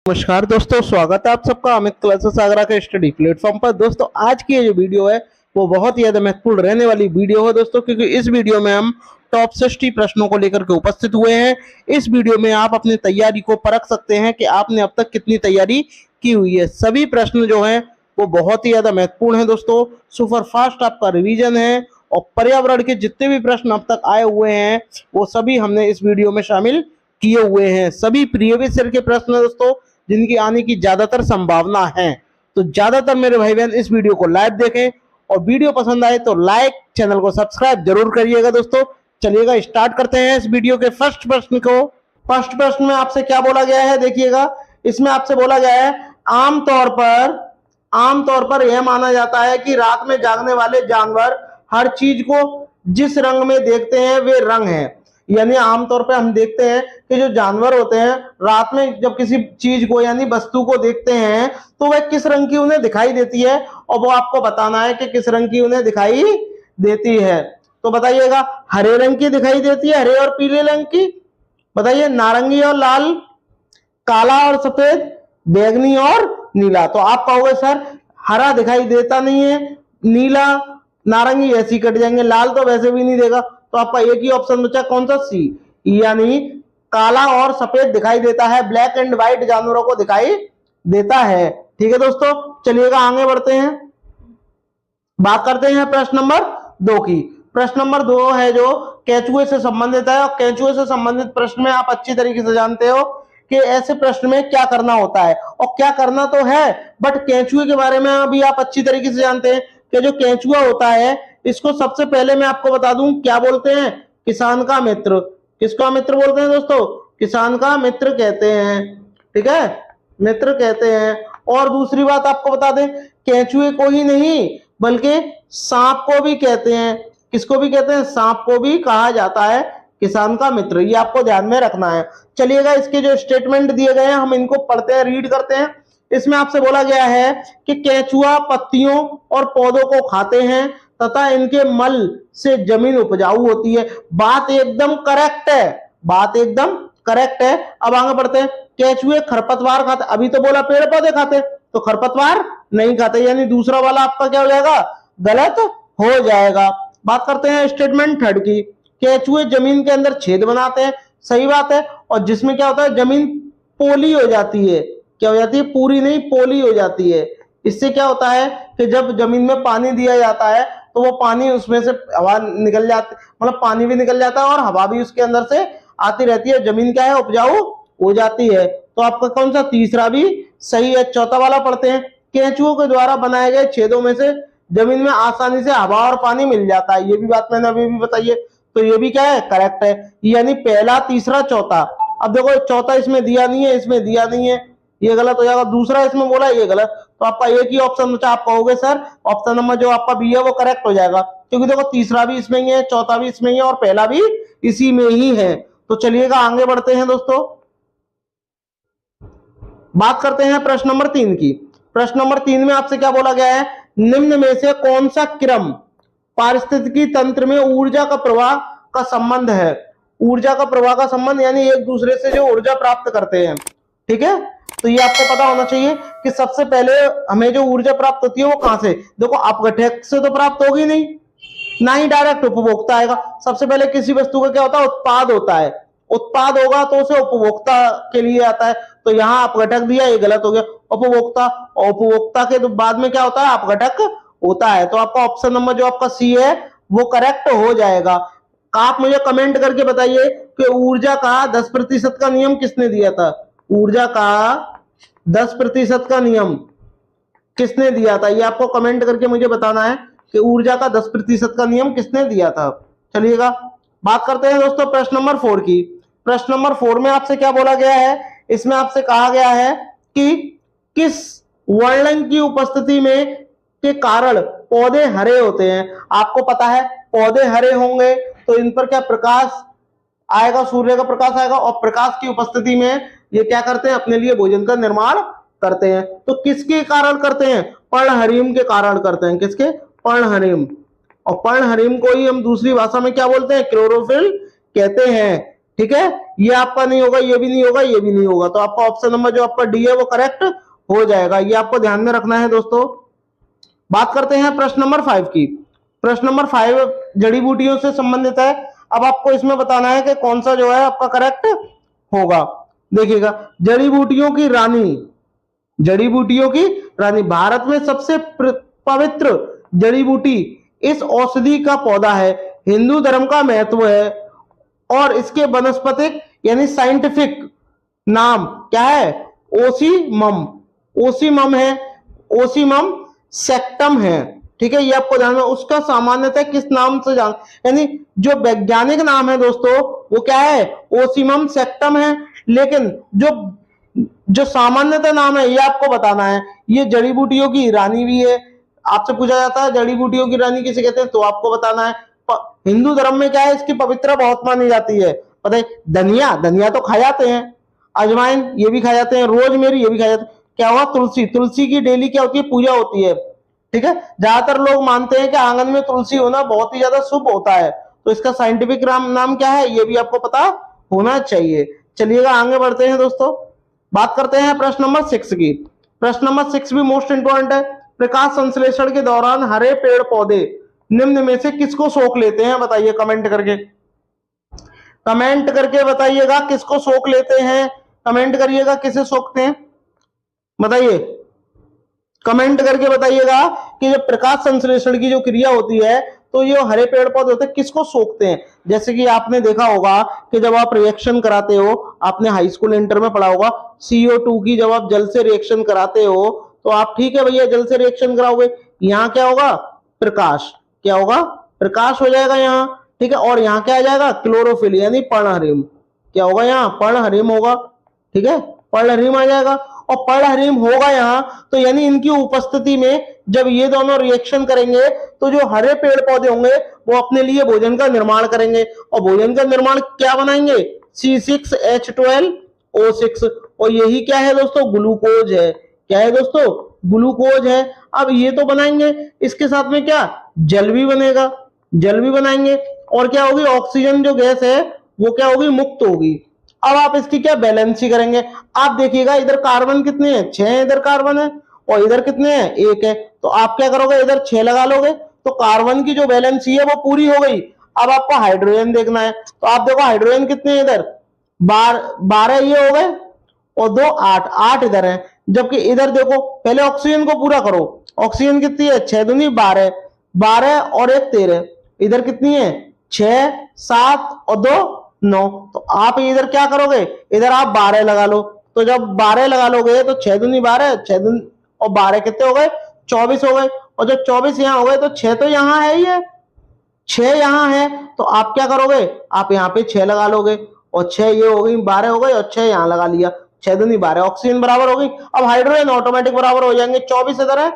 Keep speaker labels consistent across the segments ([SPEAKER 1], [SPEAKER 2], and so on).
[SPEAKER 1] नमस्कार दोस्तों, स्वागत है आप सबका अमित क्लासेस आगरा के स्टडी प्लेटफॉर्म पर। दोस्तों आज की ये जो वीडियो है वो बहुत ही ज्यादा महत्वपूर्ण रहने वाली वीडियो है दोस्तों, क्योंकि इस वीडियो में हम टॉप 60 प्रश्नों को लेकर के उपस्थित हुए हैं। इस वीडियो में आप अपनी तैयारी को परख सकते हैं कि आपने अब तक कितनी तैयारी की हुई है। सभी प्रश्न जो है वो बहुत ही ज्यादा महत्वपूर्ण है दोस्तों। सुपर फास्ट आपका रिवीजन है और पर्यावरण के जितने भी प्रश्न अब तक आए हुए हैं वो सभी हमने इस वीडियो में शामिल किए हुए हैं। सभी प्रीवियस ईयर के प्रश्न है दोस्तों, जिनकी आने की ज्यादातर संभावना है। तो ज्यादातर मेरे भाई बहन इस वीडियो को लाइव देखें और वीडियो पसंद आए तो लाइक, चैनल को सब्सक्राइब जरूर करिएगा दोस्तों। चलिएगा स्टार्ट करते हैं इस वीडियो के फर्स्ट प्रश्न को। फर्स्ट प्रश्न में आपसे क्या बोला गया है, देखिएगा। इसमें आपसे बोला गया है आमतौर पर यह माना जाता है कि रात में जागने वाले जानवर हर चीज को जिस रंग में देखते हैं वे रंग है। यानी आमतौर पे हम देखते हैं कि जो जानवर होते हैं रात में जब किसी चीज को यानी वस्तु को देखते हैं तो वह किस रंग की उन्हें दिखाई देती है, और वो आपको बताना है कि किस रंग की उन्हें दिखाई देती है। तो बताइएगा, हरे रंग की दिखाई देती है, हरे और पीले रंग की। बताइए, नारंगी और लाल, काला और सफेद, बैंगनी और नीला। तो आप कहोगे सर हरा दिखाई देता नहीं है, नीला नारंगी ऐसी कट जाएंगे, लाल तो वैसे भी नहीं देगा। तो आपका एक ही ऑप्शन बचा, कौन सा, सी, यानी काला और सफेद दिखाई देता है, ब्लैक एंड व्हाइट जानवरों को दिखाई देता है। ठीक है दोस्तों, चलिएगा आगे बढ़ते हैं, बात करते हैं प्रश्न नंबर 2 की। प्रश्न नंबर 2 है जो केंचुए से संबंधित है, और केंचुए से संबंधित प्रश्न में आप अच्छी तरीके से जानते हो कि ऐसे प्रश्न में क्या करना होता है, और क्या करना तो है बट केंचुए के बारे में अभी आप अच्छी तरीके से जानते हैं कि जो केंचुआ होता है इसको सबसे पहले मैं आपको बता दूं क्या बोलते हैं, किसान का मित्र। किसका मित्र बोलते हैं दोस्तों, किसान का मित्र कहते हैं। ठीक है, मित्र कहते हैं। और दूसरी बात आपको बता दें, केंचुए को ही नहीं बल्कि सांप को भी कहते हैं। किसको भी कहते हैं, सांप को भी कहा जाता है किसान का मित्र। ये आपको ध्यान में रखना है। चलिएगा, इसके जो स्टेटमेंट दिए गए हैं हम इनको पढ़ते हैं, रीड करते हैं। इसमें आपसे बोला गया है कि केंचुआ पत्तियों और पौधों को खाते हैं तथा इनके मल से जमीन उपजाऊ होती है। बात एकदम करेक्ट है, बात एकदम करेक्ट है। अब आगे बढ़ते हैं। केंचुए खरपतवार खाते, अभी तो बोला पेड़ पौधे खाते, तो खरपतवार नहीं खाते, यानी दूसरा वाला आपका क्या हो जाएगा, गलत हो जाएगा। बात करते हैं स्टेटमेंट 3 की। केंचुए जमीन के अंदर छेद बनाते हैं, सही बात है। और जिसमें क्या होता है, जमीन पोली हो जाती है। क्या हो जाती है, पूरी नहीं पोली हो जाती है। इससे क्या होता है कि जब जमीन में पानी दिया जाता है तो वो पानी उसमें से हवा निकल जाती, मतलब पानी भी निकल जाता है और हवा भी उसके अंदर से आती रहती है, जमीन क्या है, उपजाऊ हो जाती है। तो आपका कौन सा, तीसरा भी सही है। चौथा वाला पढ़ते हैं। केंचुओं के द्वारा बनाए गए छेदों में से जमीन में आसानी से हवा और पानी मिल जाता है। ये भी बात मैंने अभी भी बताई है, तो ये भी क्या है, करेक्ट है। यानी पहला, तीसरा, चौथा। अब देखो चौथा इसमें दिया नहीं है, इसमें दिया नहीं है, ये गलत हो जाएगा। दूसरा इसमें बोला, ये गलत। तो आपका एक ही ऑप्शन बचा, आप कहोगे सर ऑप्शन नंबर जो आपका बी है वो करेक्ट हो जाएगा, क्योंकि देखो तीसरा भी इसमें ही है, चौथा भी इसमें ही है और पहला भी इसी में ही है। तो चलिएगा आगे बढ़ते हैं दोस्तों, बात करते हैं प्रश्न नंबर 3 की। प्रश्न नंबर 3 में आपसे क्या बोला गया है, निम्न में से कौन सा क्रम पारिस्थितिकी तंत्र में ऊर्जा का प्रवाह का संबंध है। ऊर्जा का प्रवाह का संबंध यानी एक दूसरे से जो ऊर्जा प्राप्त करते हैं। ठीक है, तो ये आपको पता होना चाहिए कि सबसे पहले हमें जो ऊर्जा प्राप्त होती है वो कहां से, देखो अपघटक से तो प्राप्त होगी नहीं, ना ही डायरेक्ट उपभोक्ता आएगा। सबसे पहले किसी वस्तु का क्या होता है, उत्पाद होता है। उत्पाद होगा तो उसे उपभोक्ता के लिए आता है, तो यहाँ अपघटक दिया, ये गलत हो गया। उपभोक्ता, और उपभोक्ता के बाद में क्या होता है, अपघटक होता है। तो आपका ऑप्शन नंबर जो आपका सी है वो करेक्ट हो जाएगा। आप मुझे कमेंट करके बताइए कि ऊर्जा का 10% का नियम किसने दिया था। ऊर्जा का 10% का नियम किसने दिया था, ये आपको कमेंट करके मुझे बताना है कि ऊर्जा का 10% का नियम किसने दिया था। चलिएगा बात करते हैं दोस्तों प्रश्न नंबर 4 की। प्रश्न नंबर 4 में आपसे क्या बोला गया है, इसमें आपसे कहा गया है कि किस वर्णन की उपस्थिति में के कारण पौधे हरे होते हैं। आपको पता है पौधे हरे होंगे तो इन पर क्या प्रकाश आएगा, सूर्य का प्रकाश आएगा, और प्रकाश की उपस्थिति में ये क्या करते हैं, अपने लिए भोजन का निर्माण करते हैं। तो किसके कारण करते हैं, पर्णहरिम के कारण करते हैं। किसके, पर्णहरिम। और पर्णहरिम को ही हम दूसरी भाषा में क्या बोलते हैं, क्लोरोफिल कहते हैं। ठीक है, ये आपका नहीं होगा, ये भी नहीं होगा, ये भी नहीं होगा, तो आपका ऑप्शन नंबर जो आपका डी है वो करेक्ट हो जाएगा। ये आपको ध्यान में रखना है दोस्तों। बात करते हैं प्रश्न नंबर 5 की। प्रश्न नंबर 5 जड़ी बूटियों से संबंधित है। अब आपको इसमें बताना है कि कौन सा जो है आपका करेक्ट होगा। देखिएगा, जड़ी बूटियों की रानी, जड़ी बूटियों की रानी, भारत में सबसे पवित्र जड़ी बूटी इस औषधि का पौधा है, हिंदू धर्म का महत्व है और इसके वनस्पतिक यानी साइंटिफिक नाम क्या है? ओसीमम, ओसीमम है, ओसीमम सेक्टम है। ठीक है, ये आपको ध्यान में। उसका सामान्यतः किस नाम से जान, यानी जो वैज्ञानिक नाम है दोस्तों वो क्या है? ओसीमम सेक्टम है, लेकिन जो सामान्यतः नाम है ये आपको बताना है। ये जड़ी बूटियों की रानी भी है। आपसे पूछा जाता है जड़ी बूटियों की रानी किसे कहते हैं, तो आपको बताना है। हिंदू धर्म में क्या है, इसकी पवित्रता बहुत मानी जाती है। पता है, धनिया, धनिया तो खा जाते हैं, अजवाइन ये भी खा जाते हैं, रोजमेरी ये भी खा जाते हैं। क्या हुआ? तुलसी, तुलसी की डेली क्या होती है? पूजा होती है। ठीक है, ज्यादातर लोग मानते हैं कि आंगन में तुलसी होना बहुत ही ज्यादा शुभ होता है, तो इसका साइंटिफिक नाम क्या है ये भी आपको पता होना चाहिए। चलिएगा आगे बढ़ते हैं दोस्तों। बात करते हैं प्रश्न नंबर 6 की। प्रश्न नंबर 6 भी मोस्ट इंपॉर्टेंट है। प्रकाश संश्लेषण के दौरान हरे पेड़ पौधे निम्न में से किसको सोख लेते हैं? बताइए कमेंट करके, कमेंट करके बताइएगा किसको सोख लेते हैं। कमेंट करिएगा किसे सोखते हैं, बताइए कमेंट करके बताइएगा कि जब प्रकाश संश्लेषण की जो क्रिया होती है तो ये हरे पेड़ पौधे होते हैं किसको सोखते हैं। जैसे कि आपने देखा होगा कि जब आप रिएक्शन कराते हो, आपने हाई स्कूल इंटर में पढ़ा होगा, CO2 की जब आप जल से रिएक्शन कराते हो तो आप ठीक है भैया जल से रिएक्शन कराओगे, यहाँ क्या होगा? प्रकाश, क्या होगा? प्रकाश हो जाएगा यहाँ। ठीक है, और यहाँ क्या आ जाएगा? क्लोरोफिल यानी पर्णहरिम। क्या होगा यहाँ? पर्णहरिम होगा। ठीक है, पर्णहरिम आ जाएगा। और पर्णहरिम होगा यहाँ तो यानी इनकी उपस्थिति में जब ये दोनों रिएक्शन करेंगे तो जो हरे पेड़ पौधे होंगे वो अपने लिए भोजन का निर्माण करेंगे। और भोजन का निर्माण क्या बनाएंगे? C6H12O6। और यही क्या है दोस्तों? ग्लूकोज है। क्या है दोस्तों? ग्लूकोज है। अब ये तो बनाएंगे, इसके साथ में क्या? जल भी बनेगा, जल भी बनाएंगे। और क्या होगी? ऑक्सीजन जो गैस है वो क्या होगी? मुक्त होगी। अब आप इसकी क्या बैलेंस ही करेंगे। आप देखिएगा इधर कार्बन कितने हैं? 6 इधर कार्बन है और इधर कितने हैं? 1 है। तो आप क्या करोगे? इधर 6 लगा लोगे तो कार्बन की जो बैलेंस है वो पूरी हो गई। अब आपको हाइड्रोजन देखना है तो आप देखो हाइड्रोजन कितने हैं इधर? 12 ये हो गए और 2 8, 8 इधर है। जबकि इधर देखो, पहले ऑक्सीजन को पूरा करो। ऑक्सीजन कितनी है? 6 दूनी 12, 12 और 1 13। इधर कितनी है? 6 7 और 2 9। तो आप इधर क्या करोगे? इधर आप 12 लगा लो। तो जब 12 लगा लोगे तो 6 दूनी 12, 6 दूनी और 12 कितने हो गए? 24 हो गए। और जब 24 यहाँ हो गए तो 6 तो यहाँ है ही है, 6 यहाँ है। तो आप क्या करोगे? आप यहाँ पे 6 लगा लोगे और 6 ये हो गई, 12 हो गई और 6 यहाँ लगा लिया, 6 दूनी 12। ऑक्सीजन बराबर हो गई। अब हाइड्रोजन ऑटोमेटिक बराबर हो जाएंगे। 24 इधर है,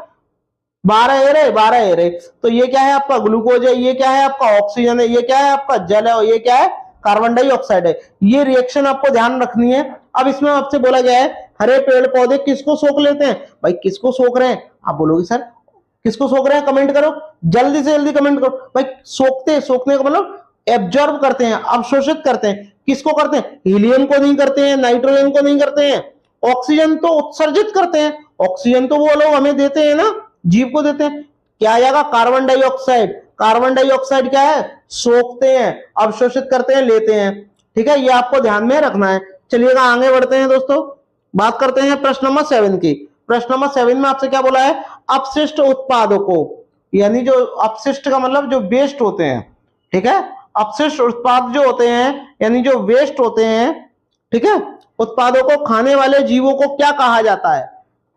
[SPEAKER 1] 12 ए रहे, 12 ए रहे। तो ये क्या है? आपका ग्लूकोज है। ये क्या है? आपका ऑक्सीजन है। ये क्या है? आपका जल है। और ये क्या है? कार्बन डाइऑक्साइड है। ये रिएक्शन आपको ध्यान रखनी है। अब इसमें आपसे बोला गया है हरे पेड़ पौधे किसको सोख लेते हैं। भाई किसको सोख रहे हैं? आप बोलोगे सर किसको सोख रहे हैं? कमेंट करो, जल्दी से जल्दी कमेंट करो। भाई सोखते, सोखने का मतलब एब्जॉर्ब करते हैं, अवशोषित करते हैं। किसको करते हैं? हीलियम को नहीं करते हैं, नाइट्रोजन को नहीं करते हैं, ऑक्सीजन तो उत्सर्जित करते हैं। ऑक्सीजन तो वो लोग हमें देते हैं ना, जीव को देते हैं। क्या आ जाएगा? Carbon dioxide. कार्बन डाइऑक्साइड क्या है? सोखते हैं, अवशोषित करते हैं, लेते हैं। ठीक है, ये आपको ध्यान में रखना है। चलिएगा आगे बढ़ते हैं दोस्तों। बात करते हैं प्रश्न नंबर 7 की। प्रश्न नंबर 7 में आपसे क्या बोला है? अपशिष्ट उत्पादों को, यानी जो अपशिष्ट का मतलब जो वेस्ट होते हैं। ठीक है, अपशिष्ट उत्पाद जो होते हैं यानी जो वेस्ट होते हैं, ठीक है, उत्पादों को खाने वाले जीवों को क्या कहा जाता है?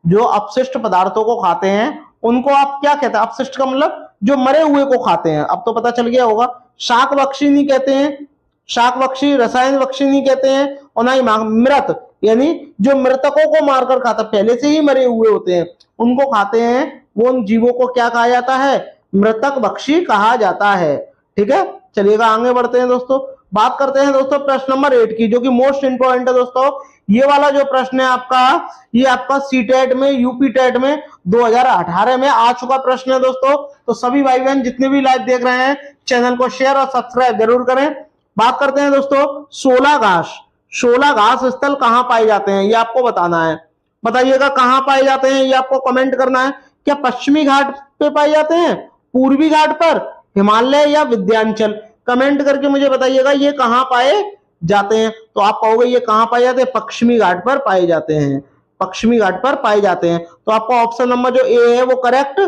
[SPEAKER 1] जो अपशिष्ट पदार्थों को खाते हैं उनको आप क्या कहते हैं? अपशिष्ट का मतलब जो मरे हुए को खाते हैं। अब तो पता चल गया होगा। शाक भक्षी नहीं कहते हैं, शाक भक्षी, रसायन भक्षी नहीं कहते हैं, और ना ही मृत, यानी जो मृतकों को मारकर खाता, पहले से ही मरे हुए होते हैं उनको खाते हैं, वो उन जीवों को क्या कहा जाता है? मृतक भक्षी कहा जाता है। ठीक है, चलिएगा आगे बढ़ते हैं दोस्तों। बात करते हैं दोस्तों प्रश्न नंबर 8 की, जो कि मोस्ट इंपॉर्टेंट है दोस्तों। ये वाला जो प्रश्न है आपका, ये आपका सीटेट में, यूपी टेट में 2018 में आ चुका प्रश्न है दोस्तों। तो सभी भाई बहन जितने भी लाइव देख रहे हैं चैनल को शेयर और सब्सक्राइब जरूर करें। बात करते हैं दोस्तों 16 घास। 16 घास स्थल कहाँ पाए जाते हैं, ये आपको बताना है। बताइएगा कहाँ पाए जाते हैं, ये आपको कमेंट करना है। क्या पश्चिमी घाट पे पाए जाते हैं, पूर्वी घाट पर, हिमालय या विंध्याचल? कमेंट करके मुझे बताइएगा ये कहाँ पाए जाते हैं। तो आप कहोगे ये कहाँ पाए जाते हैं, पश्चिमी घाट पर पाए जाते हैं, पश्चिमी घाट पर पाए जाते हैं। तो आपका ऑप्शन नंबर जो ए है वो करेक्ट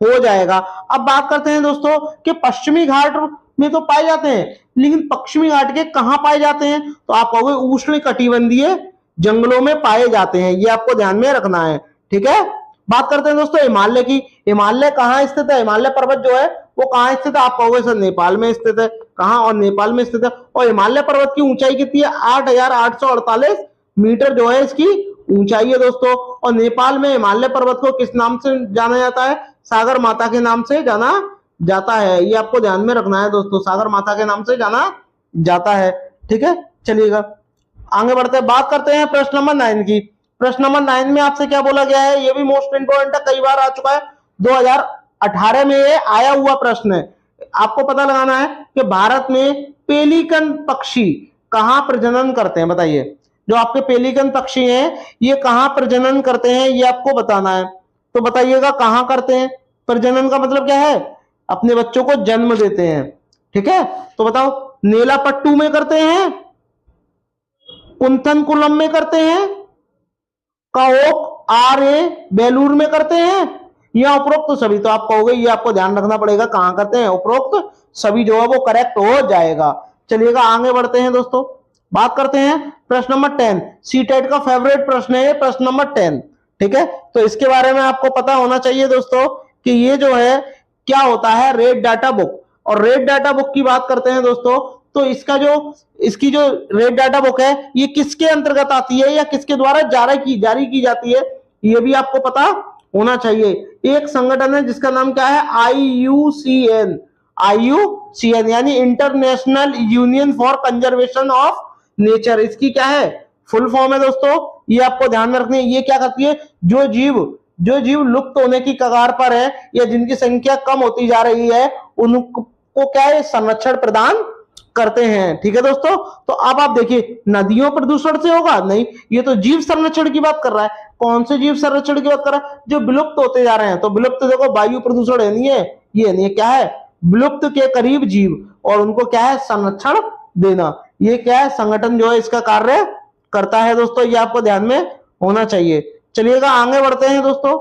[SPEAKER 1] हो जाएगा। अब बात करते हैं दोस्तों कि पश्चिमी घाट में तो पाए जाते हैं, लेकिन पश्चिमी घाट के कहां पाए जाते हैं? तो आप कहोगे उष्ण कटिबंधीय जंगलों में पाए जाते हैं, ये आपको ध्यान में रखना है। ठीक है, बात करते हैं दोस्तों हिमालय की। हिमालय कहाँ स्थित है, हिमालय पर्वत जो है वो कहाँ स्थित है? आप कहोगे सर नेपाल में स्थित है। कहाँ? और नेपाल में स्थित है। और हिमालय पर्वत की ऊंचाई कितनी है? 8,848 मीटर जो है इसकी ऊंचाई है दोस्तों। और नेपाल में हिमालय पर्वत को किस नाम से जाना जाता है? सागर माता के नाम से जाना जाता है, ये आपको ध्यान में रखना है दोस्तों, सागर माता के नाम से जाना जाता है। ठीक है, चलिएगा आगे बढ़ते हैं, बात करते हैं प्रश्न नंबर 9 की। प्रश्न नंबर 9 में आपसे क्या बोला गया है, ये भी मोस्ट इंपोर्टेंट है, कई बार आ चुका है, 2018 में ये आया हुआ प्रश्न है। आपको पता लगाना है कि भारत में पेलिकन पक्षी कहां प्रजनन करते हैं, बताइए। जो आपके पेलिकन पक्षी हैं ये कहां प्रजनन करते हैं, ये आपको बताना है। तो बताइएगा कहां करते हैं। प्रजनन का मतलब क्या है? अपने बच्चों को जन्म देते हैं। ठीक है, तो बताओ नेलापट्टू में करते हैं, कुंथनकुलम में करते हैं, काओक आरे बेलूर में करते हैं, या उपरोक्त सभी? तो आप कहोगे ये आपको ध्यान रखना पड़ेगा कहां करते हैं, उपरोक्त सभी जो है वो करेक्ट हो जाएगा। चलिएगा आगे बढ़ते हैं दोस्तों, बात करते हैं प्रश्न नंबर 10। सीटेट का फेवरेट प्रश्न है प्रश्न नंबर 10। ठीक है, तो इसके बारे में आपको पता होना चाहिए दोस्तों कि ये जो है क्या होता है, रेड डाटा बुक। और रेड डाटा बुक की बात करते हैं दोस्तों, तो इसकी जो रेड डाटा बुक है ये किसके अंतर्गत आती है या किसके द्वारा जारी की जाती है, ये भी आपको पता होना चाहिए। एक संगठन है जिसका नाम क्या है, IUCN। IUCN यानी international union for conservation of nature, इसकी क्या है, फुल फॉर्म है दोस्तों। ये आपको ध्यान में रखनी है। ये क्या करती है, जो जीव लुप्त होने की कगार पर है या जिनकी संख्या कम होती जा रही है उनको क्या है, संरक्षण प्रदान करते हैं। ठीक है दोस्तों, तो अब आप देखिए नदियों प्रदूषण से होगा नहीं, ये तो जीव संरक्षण की बात कर रहा है। कौन से जीव संरक्षण की बात कर रहा है? जो विलुप्त होते जा रहे हैं। तो विलुप्त देखो वायु प्रदूषण है नहीं है, ये नहीं है, क्या है, विलुप्त के करीब जीव, और उनको क्या है, संरक्षण देना। ये क्या है, संगठन जो है इसका कार्य करता है दोस्तों, ये आपको ध्यान में होना चाहिए। चलिएगा आगे बढ़ते हैं दोस्तों,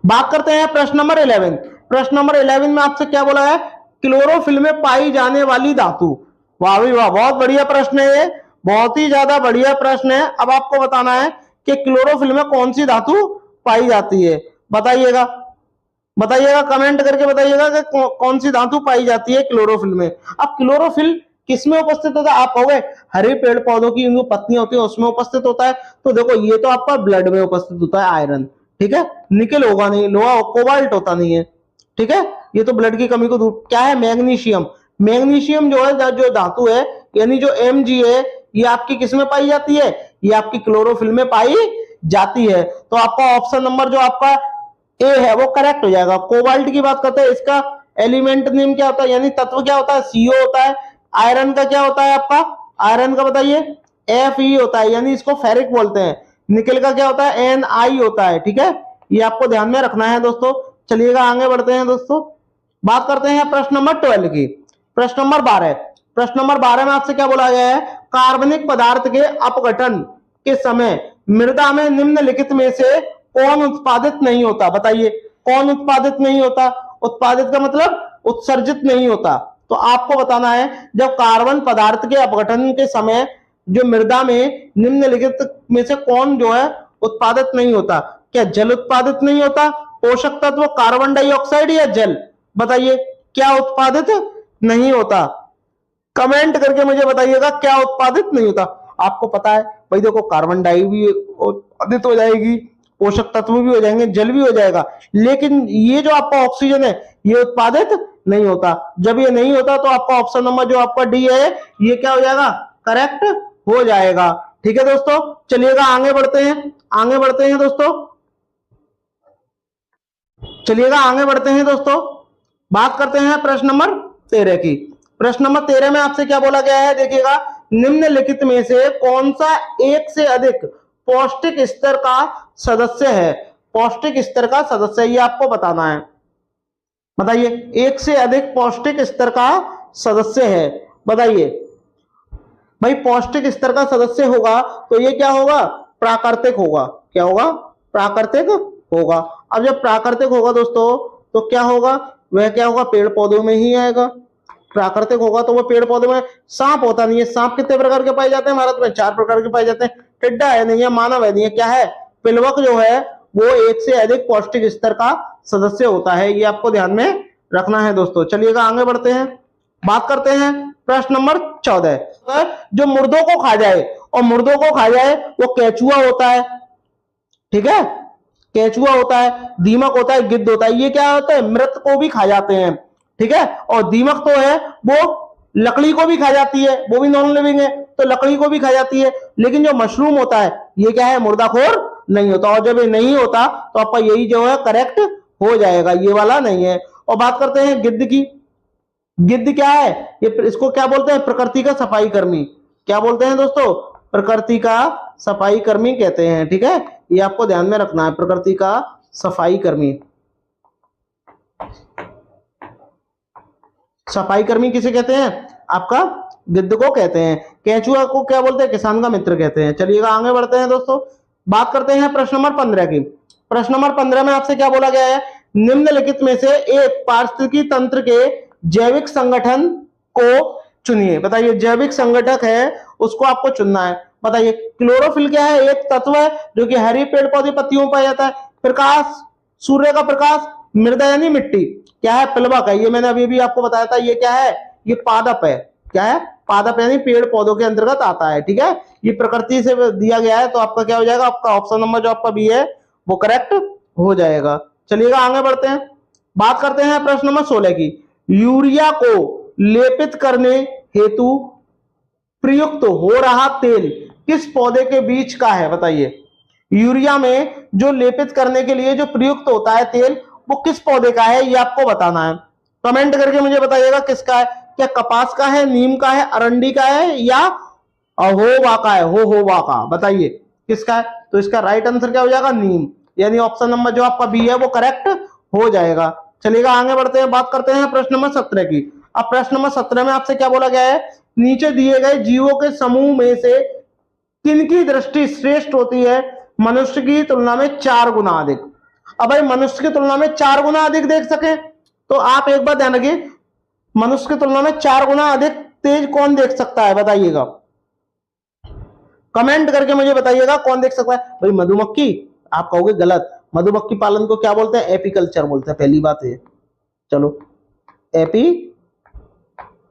[SPEAKER 1] बात करते हैं प्रश्न नंबर 11। प्रश्न नंबर 11 में आपसे क्या बोला है, क्लोरोफिल में पाई जाने वाली धातु। वाह भी वाह, बहुत बढ़िया प्रश्न है ये, बहुत ही ज्यादा बढ़िया प्रश्न है। अब आपको बताना है कि क्लोरोफिल में कौन सी धातु पाई जाती है, बताइएगा कमेंट करके बताइएगा कि कौन सी धातु पाई जाती है क्लोरोफिल में। अब क्लोरोफिल किसमें उपस्थित होता है? आप कहोगे हरे पेड़ पौधों की जो पत्तियां होती है उसमें उपस्थित होता है। तो देखो ये तो आपका ब्लड में उपस्थित होता है, आयरन। ठीक है, निकल होगा नहीं, लोहा कोबाल्ट होता नहीं है। ठीक है, ये तो ब्लड की कमी को दूर। क्या है, मैग्नीशियम। मैग्नीशियम जो है, जो धातु है यानी जो Mg है, ये आपकी किसमें पाई जाती है, ये आपकी क्लोरोफिल में पाई जाती है। तो आपका ऑप्शन नंबर जो आपका ए है वो करेक्ट हो जाएगा। कोबाल्ट की बात करते हैं, इसका एलिमेंट नेम क्या होता है, यानी तत्व क्या होता है, CO होता है। आयरन का क्या होता है आपका, आयरन का बताइए, Fe होता है, यानी इसको फेरिक बोलते हैं। निकल का क्या होता है, Ni होता है। ठीक है, ये आपको ध्यान में रखना है दोस्तों। चलिएगा आगे बढ़ते हैं दोस्तों, बात करते हैं प्रश्न नंबर 12 की। प्रश्न नंबर 12, प्रश्न नंबर 12 में आपसे क्या बोला गया है, कार्बनिक पदार्थ के अपघटन के समय मृदा में निम्नलिखित में से कौन उत्पादित नहीं होता, बताइए कौन उत्पादित नहीं होता। उत्पादित का मतलब उत्सर्जित नहीं होता। तो आपको बताना है जब कार्बन पदार्थ के अपघटन के समय जो मृदा में निम्नलिखित में से कौन जो है उत्पादित नहीं होता। क्या जल उत्पादित नहीं होता, पोषक तत्व कार्बन डाइऑक्साइड या जल, बताइए क्या उत्पादित नहीं होता। कमेंट करके मुझे बताइएगा क्या उत्पादित नहीं होता। आपको पता है भाई, देखो कार्बन डाई भी उत्पादित हो जाएगी, पोषक तत्व भी हो जाएंगे, जल भी हो जाएगा, लेकिन ये जो आपका ऑक्सीजन है ये उत्पादित नहीं होता। जब ये नहीं होता तो आपका ऑप्शन नंबर जो आपका डी है ये क्या हो जाएगा, करेक्ट हो जाएगा। ठीक है दोस्तों, चलिएगा आगे बढ़ते हैं दोस्तों, चलिएगा आगे बढ़ते हैं दोस्तों, बात करते हैं प्रश्न नंबर 13 की। प्रश्न नंबर 13 में आपसे क्या बोला गया है, देखिएगा निम्नलिखित में से कौन सा एक से अधिक पौष्टिक स्तर का सदस्य है? पौष्टिक स्तर का सदस्य, ये आपको बताना है। बताइए, एक से अधिक पौष्टिक स्तर का सदस्य है, बताइए भाई। पौष्टिक स्तर का सदस्य होगा तो ये क्या होगा? प्राकृतिक होगा। क्या होगा? प्राकृतिक होगा। अब जब प्राकृतिक होगा दोस्तों तो क्या होगा? वह क्या होगा? पेड़ पौधों में ही आएगा। प्राकृतिक होगा तो वो पेड़ पौधे में। सांप होता नहीं है। सांप कितने प्रकार के पाए जाते हैं भारत में? 4 प्रकार के पाए जाते हैं। टिड्डा है नहीं है, मानव है नहीं है, क्या है? पिलवक जो है वो एक से अधिक पौष्टिक स्तर का सदस्य होता है। ये आपको ध्यान में रखना है दोस्तों। चलिएगा आगे बढ़ते हैं, बात करते हैं प्रश्न नंबर 14। जो मुर्दों को खा जाए, और मुर्दों को खा जाए वो केचुआ होता है, ठीक है? केचुआ होता है, दीमक होता है, गिद्ध होता है। ये क्या होता है? मृत को भी खा जाते हैं, ठीक है? और दीमक तो है वो लकड़ी को भी खा जाती है, वो भी नॉन लिविंग है तो लकड़ी को भी खा जाती है। लेकिन जो मशरूम होता है ये क्या है? मुर्दाखोर नहीं होता। और जब ये नहीं होता तो आपका यही जो है करेक्ट हो जाएगा, ये वाला नहीं है। और बात करते हैं गिद्ध की। गिद्ध क्या है? ये इसको क्या बोलते हैं? प्रकृति का सफाई कर्मी। क्या बोलते हैं दोस्तों? प्रकृति का सफाई कर्मी कहते हैं, ठीक है? ये आपको ध्यान में रखना है, प्रकृति का सफाई कर्मी। सफाई कर्मी किसे कहते हैं? आपका गिद्ध को कहते हैं। केंचुआ को क्या बोलते हैं? किसान का मित्र कहते हैं। चलिएगा आगे बढ़ते हैं दोस्तों, बात करते हैं प्रश्न नंबर 15 की। प्रश्न नंबर 15 में आपसे क्या बोला गया है? निम्नलिखित में से एक पारिस्थितिकी तंत्र के जैविक संगठन को चुनिए। बताइए, जैविक संगठक है उसको आपको चुनना है। बताइए, क्लोरोफिल क्या है? एक तत्व है जो कि हरी पेड़ पौधे पत्तियों में पाया जाता है। प्रकाश, सूर्य का प्रकाश, मृदा यानी मिट्टी क्या है? प्लवक है। ये मैंने अभी भी आपको बताया था। ये क्या है? ये पादप है। क्या है? पादप यानी पेड़ पौधों के अंतर्गत आता है, ठीक है? ये प्रकृति से दिया गया है तो आपका क्या हो जाएगा? आपका ऑप्शन नंबर जो आपका बी है वो करेक्ट हो जाएगा। चलिएगा आगे बढ़ते हैं, बात करते हैं प्रश्न नंबर 16 की। यूरिया को लेपित करने हेतु प्रयुक्त हो रहा तेल किस पौधे के बीज का है? बताइए, यूरिया में जो लेपित करने के लिए जो प्रयुक्त होता है तेल वो किस पौधे का है? ये आपको बताना है। कमेंट करके मुझे बताइएगा किसका है। क्या कपास का है, नीम का है, अरंडी का है या अहोवा का है? होवा का, बताइए किसका है? तो इसका राइट आंसर क्या हो जाएगा? नीम, यानी ऑप्शन नंबर जो आपका बी है वो करेक्ट हो जाएगा। चलिएगा आगे बढ़ते हैं, बात करते हैं प्रश्न नंबर 17 की। अब प्रश्न नंबर 17 में आपसे क्या बोला गया है? नीचे दिए गए जीवों के समूह में से किनकी दृष्टि श्रेष्ठ होती है मनुष्य की तुलना में 4 गुना अधिक? अब भाई मनुष्य की तुलना में 4 गुना अधिक देख सके तो आप एक बात ध्यान रखिए, मनुष्य की तुलना में 4 गुना अधिक तेज कौन देख सकता है? बताइएगा, कमेंट करके मुझे बताइएगा कौन देख सकता है। भाई मधुमक्खी, आप कहोगे गलत। मधुमक्खी पालन को क्या बोलते हैं? एपीकल्चर बोलते हैं, पहली बात है। चलो, एपी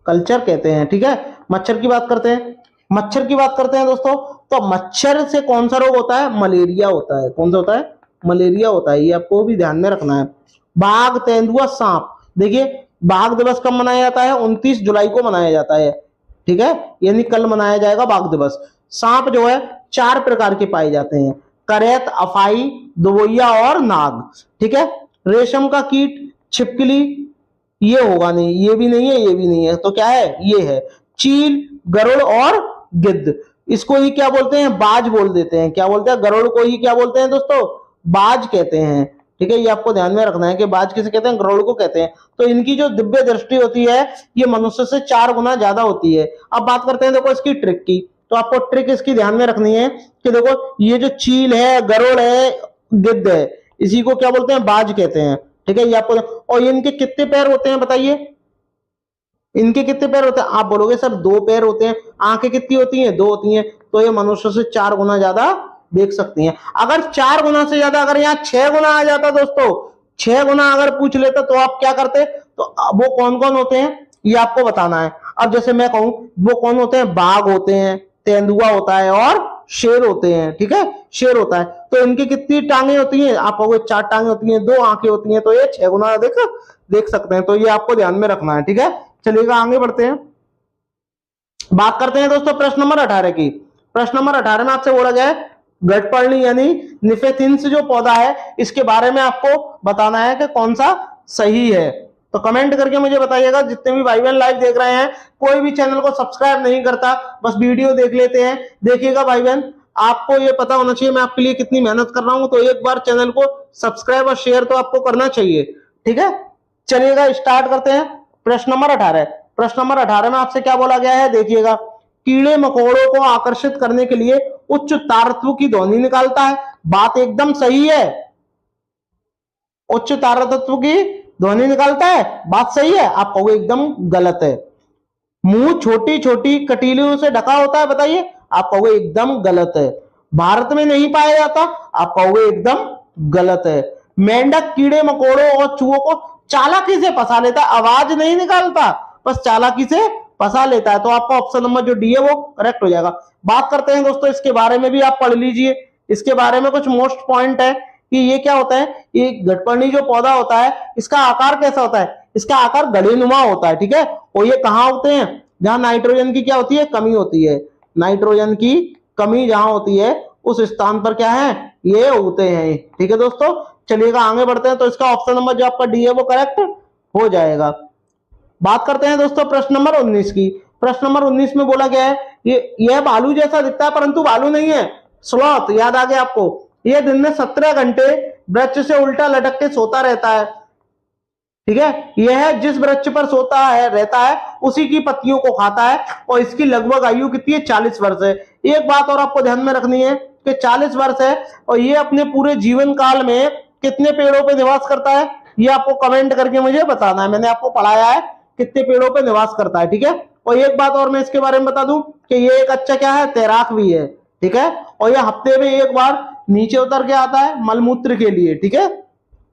[SPEAKER 1] कल्चर कहते हैं, ठीक है? मच्छर की बात करते हैं। मच्छर की बात करते हैं दोस्तों, तो मच्छर से कौन सा रोग होता है? मलेरिया होता है। कौन सा होता है? मलेरिया होता है। ये आपको भी ध्यान में रखना है। बाघ, तेंदुआ, सांप। देखिए, बाघ दिवस कब मनाया जाता है? 29 जुलाई को मनाया जाता है, ठीक है? यानी कल मनाया जाएगा बाघ दिवस। सांप जो है 4 प्रकार के पाए जाते हैं, करैत, अफाई, दुबोइया और नाग, ठीक है? रेशम का कीट, छिपकली, ये होगा नहीं, ये भी नहीं है, ये भी नहीं है, तो क्या है? ये है चील, गरुड़ और गिद्ध। इसको ही क्या बोलते हैं? बाज बोल देते हैं। क्या बोलते हैं? गरुड़ को ही क्या बोलते हैं दोस्तों? बाज कहते हैं, ठीक है? ये आपको ध्यान में रखना है कि बाज किसे कहते हैं? गरुड़ को कहते हैं। तो इनकी जो दिव्य दृष्टि होती है ये मनुष्य से 4 गुना ज्यादा होती है। अब बात करते हैं देखो इसकी ट्रिक की, तो आपको ट्रिक इसकी ध्यान में रखनी है कि देखो ये जो चील है, गरुड़ है, गिद्ध है, इसी को क्या बोलते हैं? बाज कहते हैं, ठीक है? ये आपको। और इनके कितने पैर होते हैं? बताइए, इनके कितने पैर होते हैं? आप बोलोगे सर 2 पैर होते हैं। आंखें कितनी होती हैं? 2 होती हैं। तो ये मनुष्य से 4 गुना ज्यादा देख सकती हैं। अगर 4 गुना से ज्यादा, अगर यहाँ 6 गुना आ जाता दोस्तों, 6 गुना अगर पूछ लेता तो आप क्या करते? तो वो कौन कौन होते हैं ये आपको बताना है। अब जैसे मैं कहूं वो कौन होते हैं? बाघ होते हैं, तेंदुआ होता है और शेर होते हैं, ठीक है? शेर होता है। तो इनकी कितनी टांगे होती हैं? आप कहोगे 4 टांगे होती हैं, 2 आंखें होती हैं, तो ये 6 गुना देख सकते हैं। तो ये आपको ध्यान में रखना है, ठीक है? चलिएगा आगे बढ़ते हैं, बात करते हैं दोस्तों प्रश्न नंबर 18 की। प्रश्न नंबर 18 में आपसे बोला गया है गठपर्णी यानी निफेथिन्स जो पौधा है इसके बारे में आपको बताना है कि कौन सा सही है। तो कमेंट करके मुझे बताइएगा। जितने भी भाई बहन लाइव देख रहे हैं, कोई भी चैनल को सब्सक्राइब नहीं करता, बस वीडियो देख लेते हैं। देखिएगा भाई बहन, आपको ये पता होना चाहिए मैं आपके लिए कितनी मेहनत कर रहा हूं, तो एक बार चैनल को सब्सक्राइब और शेयर तो आपको करना चाहिए। ठीक है, चलिएगा स्टार्ट करते हैं। प्रश्न नंबर 18। प्रश्न नंबर 18 में आपसे क्या बोला गया है, देखिएगा। कीड़े मकोड़ों को आकर्षित करने के लिए उच्च तारत्व की ध्वनि निकालता है। बात एकदम सही है, उच्च तारतत्व की ध्वनि निकालता है, बात सही है। आप कहोगे एकदम गलत है। मुंह छोटी छोटी कटीलियों से ढका होता है, बताइए। आप कहोगे एकदम गलत है। भारत में नहीं पाया जाता, आप कहोगे एकदम गलत है। मेंढक कीड़े मकोड़ों और चूहों को चालाकी से फंसा लेता है, आवाज नहीं निकालता, बस चालाकी से फंसा लेता है। तो आपका ऑप्शन नंबर जो डी है वो करेक्ट हो जाएगा। बात करते हैं दोस्तों, इसके बारे में भी आप पढ़ लीजिए। इसके बारे में कुछ मोस्ट पॉइंट है कि ये क्या होता है। ये घटपर्णी जो पौधा होता है, इसका आकार कैसा होता है, इसका आकार गलेनुमा होता है। ठीक है, और ये कहाँ होते हैं, जहां नाइट्रोजन की क्या होती है, कमी होती है। नाइट्रोजन की कमी जहां होती है उस स्थान पर क्या है, ये होते हैं। ठीक है दोस्तों, चलिएगा आगे बढ़ते हैं। तो इसका ऑप्शन नंबर जो आपका डी है वो करेक्ट हो जाएगा। बात करते हैं दोस्तों प्रश्न नंबर 19 की। प्रश्न नंबर 19 में बोला गया है यह भालू जैसा दिखता है परंतु भालू नहीं है, स्लॉथ। याद आ गया आपको। यह दिन में 17 घंटे वृक्ष से उल्टा लटक के सोता रहता है। ठीक है, यह जिस वृक्ष पर सोता है रहता है उसी की पत्तियों को खाता है, और इसकी लगभग आयु कितनी है, 40 वर्ष है। एक बात और आपको ध्यान में रखनी है कि 40 वर्ष है, और ये अपने पूरे जीवन काल में कितने पेड़ों पे निवास करता है, ये आपको कमेंट करके मुझे बताना है। मैंने आपको पढ़ाया है कितने पेड़ों पे निवास करता है। ठीक है, और एक बात और मैं इसके बारे में बता दूं कि ये एक अच्छा क्या है, तैराक भी है। ठीक है, और ये हफ्ते में एक बार नीचे उतर के आता है मलमूत्र के लिए। ठीक है,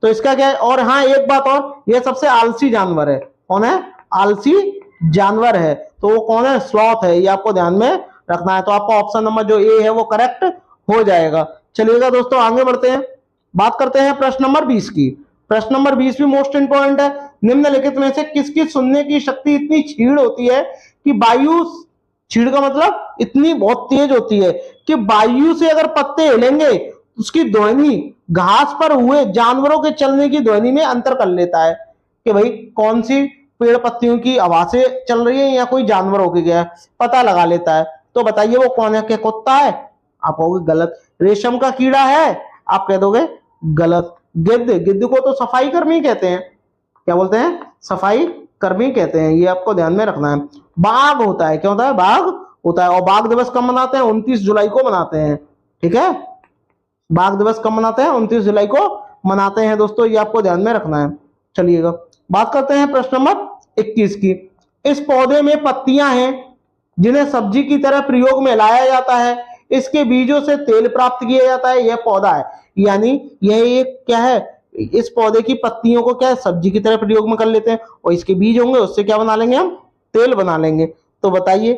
[SPEAKER 1] तो इसका क्या है। और हाँ, एक बात और, ये सबसे आलसी जानवर है। कौन है, आलसी जानवर है। तो वो कौन है, स्लॉथ है। ये आपको ध्यान में रखना है। तो आपका ऑप्शन नंबर जो ए है वो करेक्ट हो जाएगा। चलिएगा दोस्तों आगे बढ़ते हैं। बात करते हैं प्रश्न नंबर 20 की। प्रश्न नंबर 20 भी मोस्ट इंपॉर्टेंट है। निम्नलिखित में से किसकी सुनने की शक्ति इतनी क्षीण होती है कि वायु, क्षीण का मतलब इतनी बहुत तेज होती है कि वायु से अगर पत्ते हिलेंगे उसकी ध्वनि घास पर हुए जानवरों के चलने की ध्वनि में अंतर कर लेता है। कि भाई कौन सी पेड़ पत्तियों की आवाज से चल रही है या कोई जानवर होके गया है, पता लगा लेता है। तो बताइए वो कौन है, क्या कुत्ता है, आप कहोगे गलत। रेशम का कीड़ा है, आप कह दोगे गलत। गिद्ध, गिद्ध को तो सफाई कर्मी कहते हैं। क्या बोलते हैं, सफाई कर्मी कहते हैं। ये आपको ध्यान में रखना है। बाघ होता है, क्या होता है, बाघ होता है। और बाघ दिवस कब मनाते हैं, 29 जुलाई को मनाते हैं। ठीक है, बाघ दिवस कब मनाते हैं, 29 जुलाई को मनाते हैं दोस्तों, ये आपको ध्यान में रखना है। चलिएगा बात करते हैं प्रश्न नंबर 21 की। इस पौधे में पत्तियां हैं जिन्हें सब्जी की तरह प्रयोग में लाया जाता है। इसके बीजों से तेल प्राप्त किया जाता है। यह पौधा है, यानी यह एक क्या है, इस पौधे की पत्तियों को क्या है, सब्जी की तरह प्रयोग में कर लेते हैं, और इसके बीज होंगे उससे क्या बना लेंगे, हम तेल बना लेंगे। तो बताइए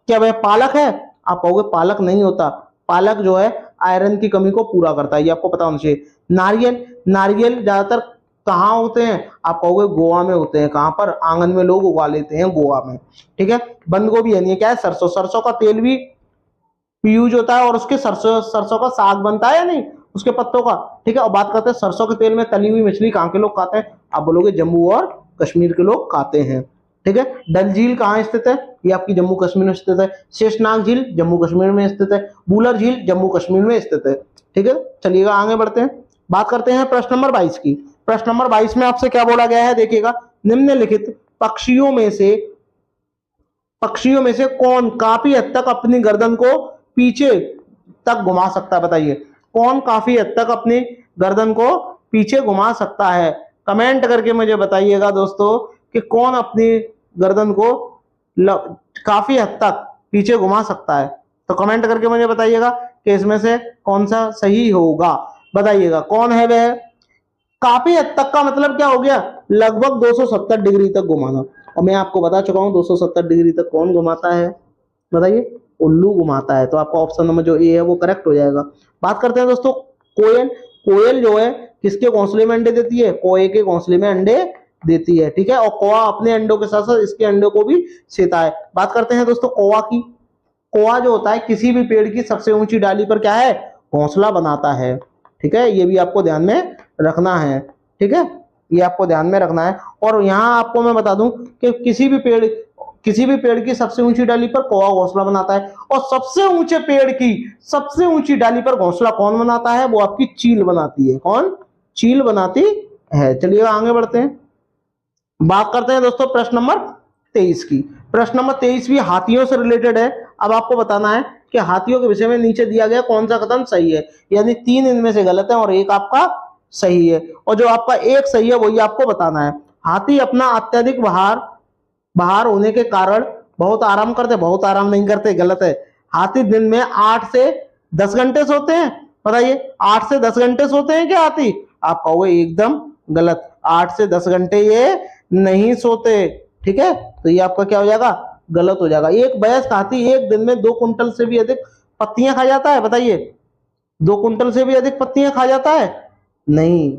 [SPEAKER 1] क्या वह पालक है, आप कहोगे पालक नहीं होता। पालक जो है आयरन की कमी को पूरा करता है, ये आपको पता होना चाहिए। नारियल, नारियल ज्यादातर कहाँ होते हैं, आप कहोगे गोवा में होते हैं। कहां पर, आंगन में लोग उगा लेते हैं, गोवा में। ठीक है, बंद गोभी यानी क्या है, सरसों। सरसों का तेल भी यूज होता है, और उसके सरसों का साग बनता है या नहीं, उसके पत्तों का। ठीक है, और बात करते हैं सरसों के तेल में तली हुई मछली कहाँ के लोग खाते हैं, आप बोलोगे जम्मू और कश्मीर के लोग खाते हैं। ठीक है, डल झील कहाँ स्थित है, ये आपकी जम्मू कश्मीर में स्थित है। शेषनाग झील जम्मू कश्मीर में स्थित है। बूलर झील जम्मू कश्मीर में स्थित है। ठीक है, चलिएगा आगे बढ़ते हैं। बात करते हैं प्रश्न नंबर 22 की। प्रश्न नंबर 22 में आपसे क्या बोला गया है, देखिएगा। निम्नलिखित पक्षियों में से कौन काफी हद तक अपनी गर्दन को पीछे तक घुमा सकता है, बताइए कौन काफी हद तक अपनी गर्दन को पीछे घुमा सकता है। कमेंट करके मुझे बताइएगा दोस्तों कि कौन अपनी गर्दन को काफी हद तक पीछे घुमा सकता है। तो कमेंट करके मुझे बताइएगा कि इसमें से कौन सा सही होगा, बताइएगा कौन है वह। काफी हद तक का मतलब क्या हो गया, लगभग 270 डिग्री तक घुमाना। और मैं आपको बता चुका हूं 270 डिग्री तक कौन घुमाता है, बताइए उल्लू घुमाता है। तो आपका ऑप्शन नंबर जो ए है वो करेक्ट हो जाएगा। बात करते हैं दोस्तों कोयल। कोयल जो है किसके घोंसले में अंडे देती है, कोए के घोंसले में अंडे देती है। ठीक है, और कौवा अपने अंडों के साथ साथ इसके अंडों को भी सेता है। बात करते हैं दोस्तों कौवा की। कौवा जो होता है किसी भी पेड़ की सबसे ऊंची डाली पर क्या है, घोंसला बनाता है। ठीक है, ये भी आपको ध्यान में रखना है। ठीक है, ये आपको ध्यान में रखना है। और यहाँ आपको मैं बता दूं कि किसी भी पेड़ की सबसे ऊंची डाली पर कौवा घोंसला बनाता है, और सबसे ऊंचे पेड़ की सबसे ऊंची डाली पर घोंसला कौन बनाता है? वो आपकी चील बनाती है। कौन? चील बनाती है। चलिए आगे बढ़ते हैं, बात करते हैं दोस्तों प्रश्न नंबर 23 की। प्रश्न नंबर 23 भी हाथियों से रिलेटेड है। अब आपको बताना है कि हाथियों के विषय में नीचे दिया गया कौन सा कथन सही है, यानी 3 इनमें से गलत है और 1 आपका सही है, और जो आपका 1 सही है वही आपको बताना है। हाथी अपना अत्यधिक बाहर होने के कारण बहुत आराम करते, बहुत आराम नहीं करते, गलत है। हाथी दिन में 8 से 10 घंटे सोते हैं। बताइए 8 से 10 घंटे सोते हैं क्या हाथी? आप कहोगे एकदम गलत, 8 से 10 घंटे ये नहीं सोते। ठीक है, तो ये आपका क्या हो जाएगा? गलत हो जाएगा। एक वयस्क हाथी एक दिन में 2 कुंटल से भी अधिक पत्तियां खा जाता है। बताइए 2 कुंटल से भी अधिक पत्तियां खा जाता है? नहीं,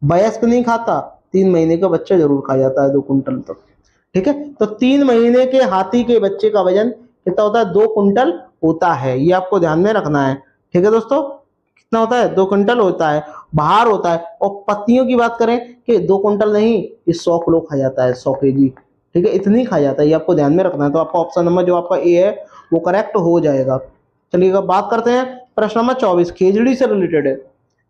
[SPEAKER 1] वयस्क नहीं खाता, 3 महीने का बच्चा जरूर खा जाता है 2 कुंटल तक। ठीक है, तो 3 महीने के हाथी के बच्चे का वजन कितना होता है? 2 कुंटल होता है। ये आपको ध्यान में रखना है। ठीक है दोस्तों, कितना होता है? 2 कुंटल होता है, बाहर होता है। और पत्तियों की बात करें कि 2 कुंटल नहीं, ये 100 किलो खा जाता है, 100 केजी। ठीक है, इतनी खा जाता है, ये आपको ध्यान में रखना है। तो आपका ऑप्शन नंबर जो आपका ए है वो करेक्ट हो जाएगा। चलिएगा बात करते हैं प्रश्न नंबर 24, खेजड़ी से रिलेटेड है।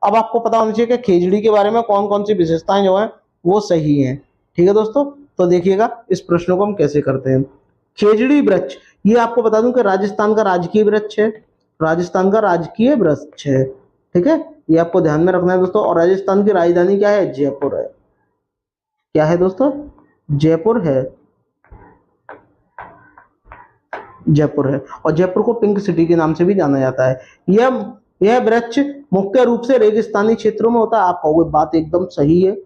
[SPEAKER 1] अब आपको पता होना चाहिए कि खेजड़ी के बारे में कौन कौन सी विशेषताएं जो है वो सही है। ठीक है दोस्तों, तो देखिएगा इस प्रश्न को हम कैसे करते हैं। खेजड़ी वृक्ष, ये आपको बता दूं कि राजस्थान का राजकीय वृक्ष है, राजस्थान का राजकीय वृक्ष है। ठीक है, ये आपको ध्यान में रखना है दोस्तों। और राजस्थान की राजधानी क्या है? जयपुर है। क्या है दोस्तों? जयपुर है, जयपुर है। और जयपुर को पिंक सिटी के नाम से भी जाना जाता है। यह वृक्ष मुख्य रूप से रेगिस्तानी क्षेत्रों में होता है। आप कहोगे बात एकदम सही है,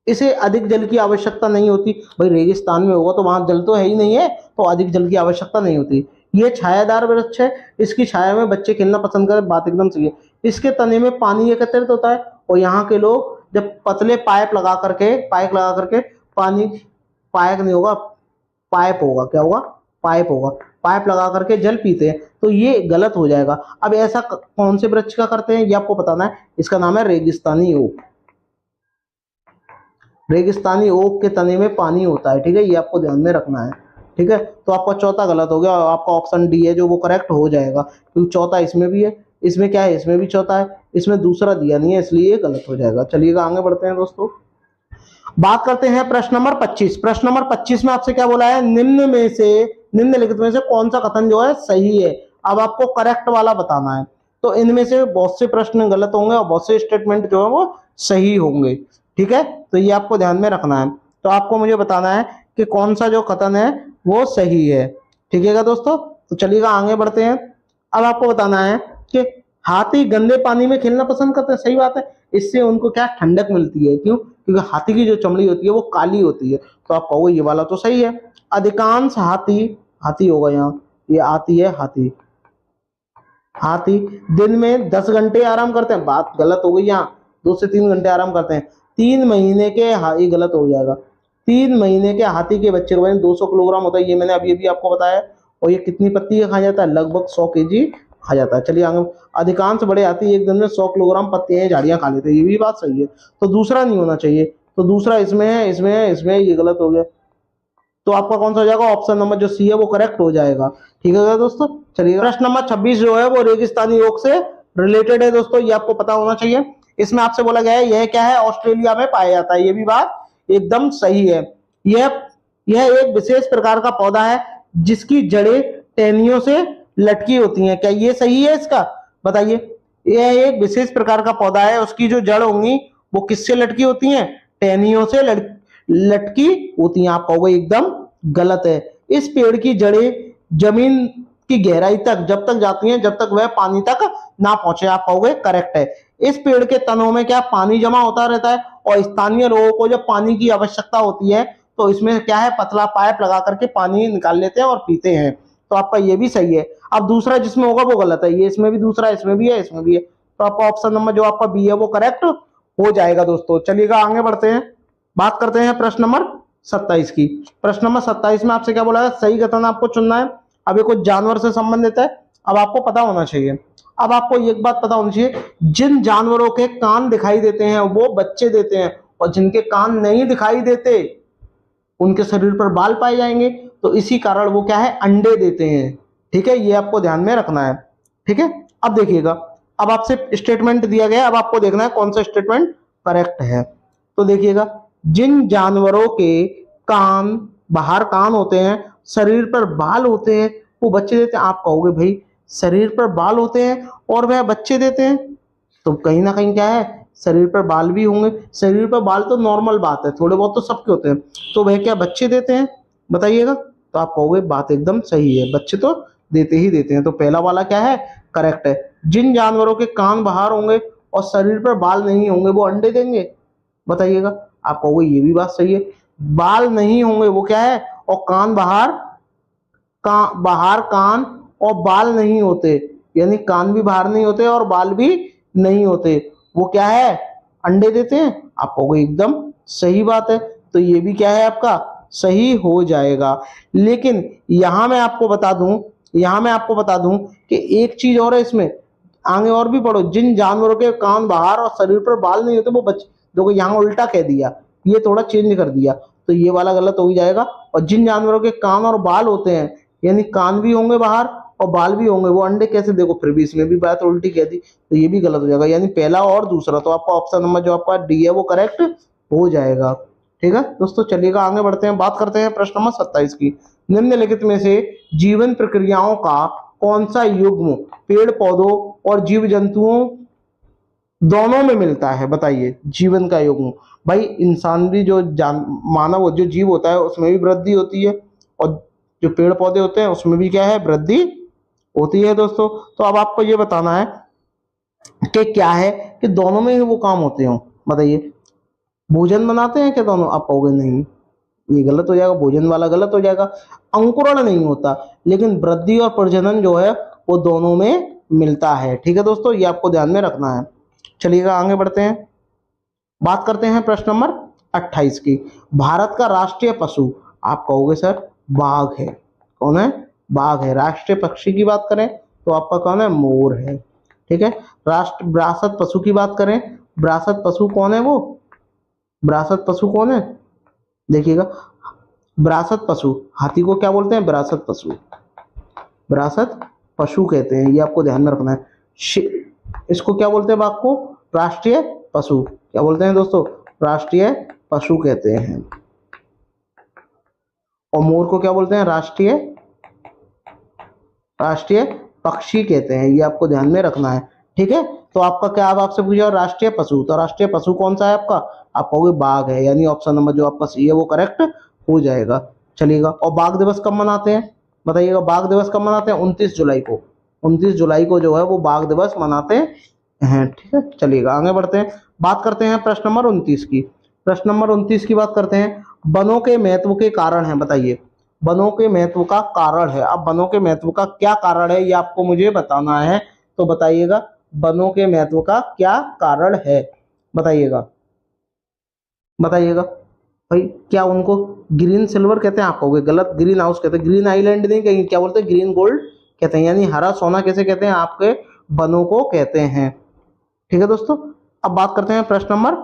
[SPEAKER 1] इसे अधिक जल की आवश्यकता नहीं होती। भाई रेगिस्तान में होगा तो वहां जल तो है ही नहीं है, तो अधिक जल की आवश्यकता नहीं होती। यह छायादार वृक्ष है, इसकी छाया में बच्चे खेलना पसंद करते, बात एकदम सही है। इसके तने में पानी एकत्रित होता है, और यहाँ के लोग जब पतले पाइप लगा करके पानी, पाइप नहीं होगा, पाइप होगा, क्या होगा? पाइप होगा, पाइप लगा करके जल पीते हैं, तो ये गलत हो जाएगा। अब ऐसा कौन से वृक्ष का करते हैं ये आपको बताना है। इसका नाम है रेगिस्तानी ओक। रेगिस्तानी ओक के तने में पानी होता है। ठीक है, ये आपको ध्यान में रखना है। ठीक है, तो आपका चौथा गलत हो गया, आपका ऑप्शन डी है जो वो करेक्ट हो जाएगा, क्योंकि चौथा इसमें भी है, इसमें क्या है? इसमें भी चौथा है, इसमें दूसरा दिया नहीं है, इसलिए ये गलत हो जाएगा। चलिएगा आगे बढ़ते हैं दोस्तों, बात करते हैं प्रश्न नंबर 25। प्रश्न नंबर 25 में आपसे क्या बोला है? निम्नलिखित में से कौन सा कथन जो है सही है? अब आपको करेक्ट वाला बताना है। तो इनमें से बहुत से प्रश्न गलत होंगे और बहुत से स्टेटमेंट जो है वो सही होंगे। ठीक है, तो ये आपको ध्यान में रखना है। तो आपको मुझे बताना है कि कौन सा जो कथन है वो सही है। ठीक है दोस्तों, तो चलिएगा आगे बढ़ते हैं। अब आपको बताना है कि हाथी गंदे पानी में खेलना पसंद करते हैं। सही बात है, इससे उनको क्या ठंडक मिलती है। क्यों? क्योंकि हाथी की जो चमड़ी होती है वो काली होती है। तो आप कहोगे ये वाला तो सही है। अधिकांश हाथी होगा यहाँ, ये आती है हाथी दिन में 10 घंटे आराम करते हैं। बात गलत हो गई, यहाँ 2 से 3 घंटे आराम करते हैं। 3 महीने के ये गलत हो जाएगा। 3 महीने के हाथी के बच्चे का वजन 200 किलोग्राम होता है, ये मैंने अभी आपको बताया। और ये कितनी पत्ती खा जाता है? लगभग 100 केजी खा जाता है। चलिए आगे, अधिकांश बड़े हाथी एक दिन में 100 किलोग्राम पत्तियां झाड़ियां खा लेते हैं, ये भी बात सही है। तो दूसरा नहीं होना चाहिए, तो दूसरा इसमें है, ये गलत हो गया। तो आपका कौन सा हो जाएगा? ऑप्शन नंबर जो सी है वो करेक्ट हो जाएगा। ठीक है दोस्तों, चलिए प्रश्न नंबर 26 जो है वो रेगिस्तानी ओक से रिलेटेड है दोस्तों, ये आपको पता होना चाहिए। इसमें आपसे बोला गया है यह क्या है? ऑस्ट्रेलिया में पाया जाता है, ये भी बात एकदम सही है। यह एक विशेष प्रकार का पौधा है जिसकी जड़ें टहनियों से लटकी होती हैं। क्या ये सही है? इसका बताइए। यह एक विशेष प्रकार का पौधा है, उसकी जो जड़ होंगी वो किससे लटकी होती हैं? टहनियों से लटकी होती हैं। आप कहोगे एकदम गलत है। इस पेड़ की जड़ें जमीन की गहराई तक जब तक जाती हैं जब तक वह पानी तक ना पहुंचे। आप कहोगे करेक्ट है। इस पेड़ के तनों में क्या पानी जमा होता रहता है, और स्थानीय लोगों को जब पानी की आवश्यकता होती है तो इसमें क्या है? पतला पाइप लगा करके पानी निकाल लेते हैं और पीते हैं। तो आपका ये भी सही है। अब दूसरा जिसमें होगा वो गलत है, ये इसमें भी दूसरा, इसमें भी है, इसमें भी है। तो आपका ऑप्शन नंबर जो आपका बी है वो करेक्ट हो जाएगा दोस्तों। चलिएगा आगे बढ़ते हैं, बात करते हैं प्रश्न नंबर 27 की। प्रश्न नंबर 27 में आपसे क्या बोला है? सही कथन आपको चुनना है। अब ये कुछ जानवर से संबंधित है, अब आपको पता होना चाहिए। अब आपको एक बात पता होनी चाहिए, जिन जानवरों के कान दिखाई देते हैं वो बच्चे देते हैं, और जिनके कान नहीं दिखाई देते उनके शरीर पर बाल पाए जाएंगे। तो इसी कारण वो क्या है, अंडे देते हैं। ठीक है, ये आपको ध्यान में रखना है। ठीक है, अब देखिएगा, अब आपसे स्टेटमेंट दिया गया है, अब आपको देखना है कौन सा स्टेटमेंट करेक्ट है। तो देखिएगा, जिन जानवरों के कान, बाहर कान होते हैं, शरीर पर बाल होते हैं, वो बच्चे देते हैं। आप कहोगे भाई शरीर पर बाल होते हैं और वह बच्चे देते हैं, तो कहीं ना कहीं क्या है, शरीर पर बाल भी होंगे। शरीर पर बाल तो नॉर्मल बात है, थोड़े बहुत तो सबके होते हैं, तो वह क्या बच्चे देते हैं, बताइएगा। तो आप कहोगे बात एकदम सही है, बच्चे तो देते ही देते हैं। तो पहला वाला क्या है, करेक्ट है। जिन जानवरों के कान बाहर होंगे और शरीर पर बाल नहीं होंगे वो अंडे देंगे, बताइएगा। आप कहोगे ये भी बात सही है, बाल नहीं होंगे वो क्या है, और कान बाहर, बाहर कान और बाल नहीं होते, यानी कान भी बाहर नहीं होते और बाल भी नहीं होते, वो क्या है, अंडे देते हैं। आप कहोगे एकदम सही बात है, तो ये भी क्या है आपका सही हो जाएगा। लेकिन यहां मैं आपको बता दूं कि एक चीज और है इसमें, आगे और भी पढ़ो। जिन जानवरों के कान बाहर और शरीर पर बाल नहीं होते वो बच्चे, देखो यहाँ उल्टा कह दिया, ये थोड़ा चेंज कर दिया, तो ये वाला गलत हो ही जाएगा। और जिन जानवरों के कान और बाल होते हैं, यानी कान भी होंगे बाहर और बाल भी होंगे, वो अंडे कैसे, देखो फिर भी इसमें भी बात उल्टी कह दी, तो ये भी गलत हो जाएगा, यानी पहला और दूसरा। तो आपका ऑप्शन नंबर जो आपका डी है वो करेक्ट हो जाएगा। ठीक है दोस्तों, चलिएगा आगे बढ़ते हैं, बात करते हैं प्रश्न नंबर 27 की। निम्नलिखित में से जीवन प्रक्रियाओं का कौन सा युग्म पेड़ पौधों और जीव जंतुओं दोनों में मिलता है, बताइए। जीवन का युग्म, भाई इंसान भी जो मानव जो जीव होता है उसमें भी वृद्धि होती है, और जो पेड़ पौधे होते हैं उसमें भी क्या है, वृद्धि होती है दोस्तों। तो अब आपको ये बताना है कि क्या है कि दोनों में ही वो काम होते हो, बताइए। भोजन बनाते हैं क्या दोनों, आप कहोगे नहीं, ये गलत हो जाएगा, भोजन वाला गलत हो जाएगा। अंकुरण नहीं होता, लेकिन वृद्धि और प्रजनन जो है वो दोनों में मिलता है। ठीक है दोस्तों, ये आपको ध्यान में रखना है। चलिएगा आगे बढ़ते हैं, बात करते हैं प्रश्न नंबर 28 की। भारत का राष्ट्रीय पशु, आप कहोगे सर बाघ है। कौन है, बाघ है। राष्ट्रीय पक्षी की बात करें तो आपका कौन है, मोर है। ठीक है, राष्ट्र विरासत पशु की बात करें, विरासत पशु कौन है, वो विरासत पशु कौन है, देखिएगा। विरासत पशु, हाथी को क्या बोलते हैं, विरासत पशु, विरासत पशु कहते हैं, ये आपको ध्यान में रखना है। इसको क्या बोलते हैं, बाघ को राष्ट्रीय पशु क्या बोलते हैं दोस्तों, राष्ट्रीय पशु कहते हैं। और मोर को क्या बोलते हैं, राष्ट्रीय पक्षी कहते हैं, ये आपको ध्यान में रखना है। ठीक है, तो आपका क्या, अब आपसे पूछा राष्ट्रीय पशु, तो राष्ट्रीय पशु कौन सा है आपका, आप कहोगे बाघ है, यानी ऑप्शन नंबर जो आपका सी है वो करेक्ट हो जाएगा। चलिएगा, और बाघ दिवस कब मनाते हैं, बताइएगा। बाघ दिवस कब मनाते हैं, 29 जुलाई को। 29 जुलाई को जो है वो बाघ दिवस मनाते हैं। ठीक है, चलिएगा आगे बढ़ते हैं, बात करते हैं प्रश्न नंबर 29 की। प्रश्न नंबर 29 की बात करते हैं, वनों के महत्व के कारण है, बताइए। वनों के महत्व का कारण है, अब वनों के महत्व का क्या कारण है ये आपको मुझे बताना है, तो बताइएगा वनों के महत्व का क्या कारण है, बताइएगा। भाई क्या उनको ग्रीन सिल्वर कहते हैं, आप कहोगे गलत, ग्रीन हाउस कहते हैं, ग्रीन आइलैंड नहीं कहीं, क्या बोलते हैं, ग्रीन गोल्ड कहते हैं, यानी हरा सोना कैसे कहते हैं, आपके वनों को कहते हैं। ठीक है दोस्तों, अब बात करते हैं प्रश्न नंबर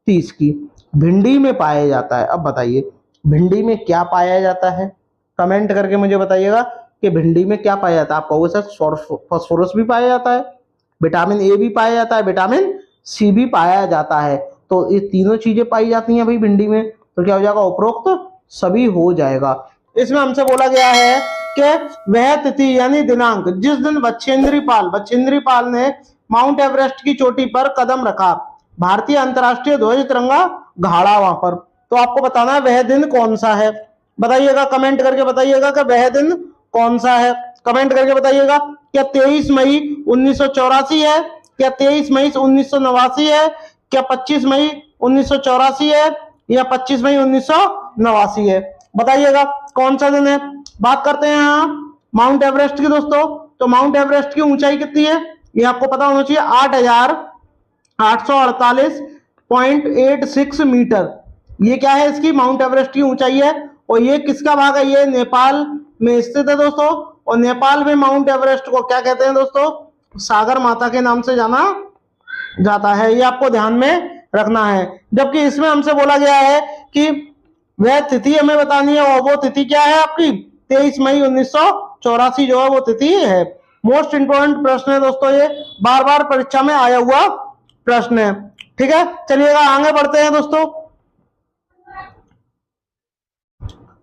[SPEAKER 1] 30 की। भिंडी में पाया जाता है, अब बताइए भिंडी में क्या पाया जाता है, कमेंट करके मुझे बताइएगा कि भिंडी में क्या पाया जाता है। आप कहोगे सर फास्फोरस भी पाया जाता है, विटामिन ए भी पाया जाता है, विटामिन सी भी पाया जाता है, तो ये तीनों चीजें पाई जाती हैं भाई भिंडी में, तो क्या हो जाएगा, उपरोक्त सभी हो जाएगा। इसमें हमसे बोला गया है कि वह तिथि यानी दिनांक जिस दिन बछेंद्री पाल ने माउंट एवरेस्ट की चोटी पर कदम रखा, भारतीय अंतर्राष्ट्रीय ध्वज तिरंगा गाड़ा वहां पर, तो आपको बताना है वह दिन कौन सा है, बताइएगा। कमेंट करके बताइएगा कि वह दिन कौन सा है, कमेंट करके बताइएगा। क्या 23 मई 1984 है, क्या 23 मई 1989 है, क्या 25 मई 1984 है, या 25 मई 1989 है, बताइएगा कौन सा दिन है। बात करते हैं यहाँ माउंट एवरेस्ट की दोस्तों, तो माउंट एवरेस्ट की ऊंचाई कितनी है, ये आपको पता होना चाहिए, 8,848.86 मीटर, ये क्या है, इसकी माउंट एवरेस्ट की ऊंचाई है। और ये किसका भाग है, ये नेपाल में स्थित है दोस्तों, और नेपाल में माउंट एवरेस्ट को क्या कहते हैं दोस्तों, सागर माता के नाम से जाना जाता है, ये आपको ध्यान में रखना है। जबकि इसमें हमसे बोला गया है कि वह तिथि हमें बतानी है, और वो तिथि क्या है आपकी 23 मई 1984 जो है वो तिथि है। मोस्ट इंपोर्टेंट प्रश्न है दोस्तों, ये बार बार परीक्षा में आया हुआ प्रश्न है। ठीक है, चलिएगा आगे बढ़ते हैं दोस्तों,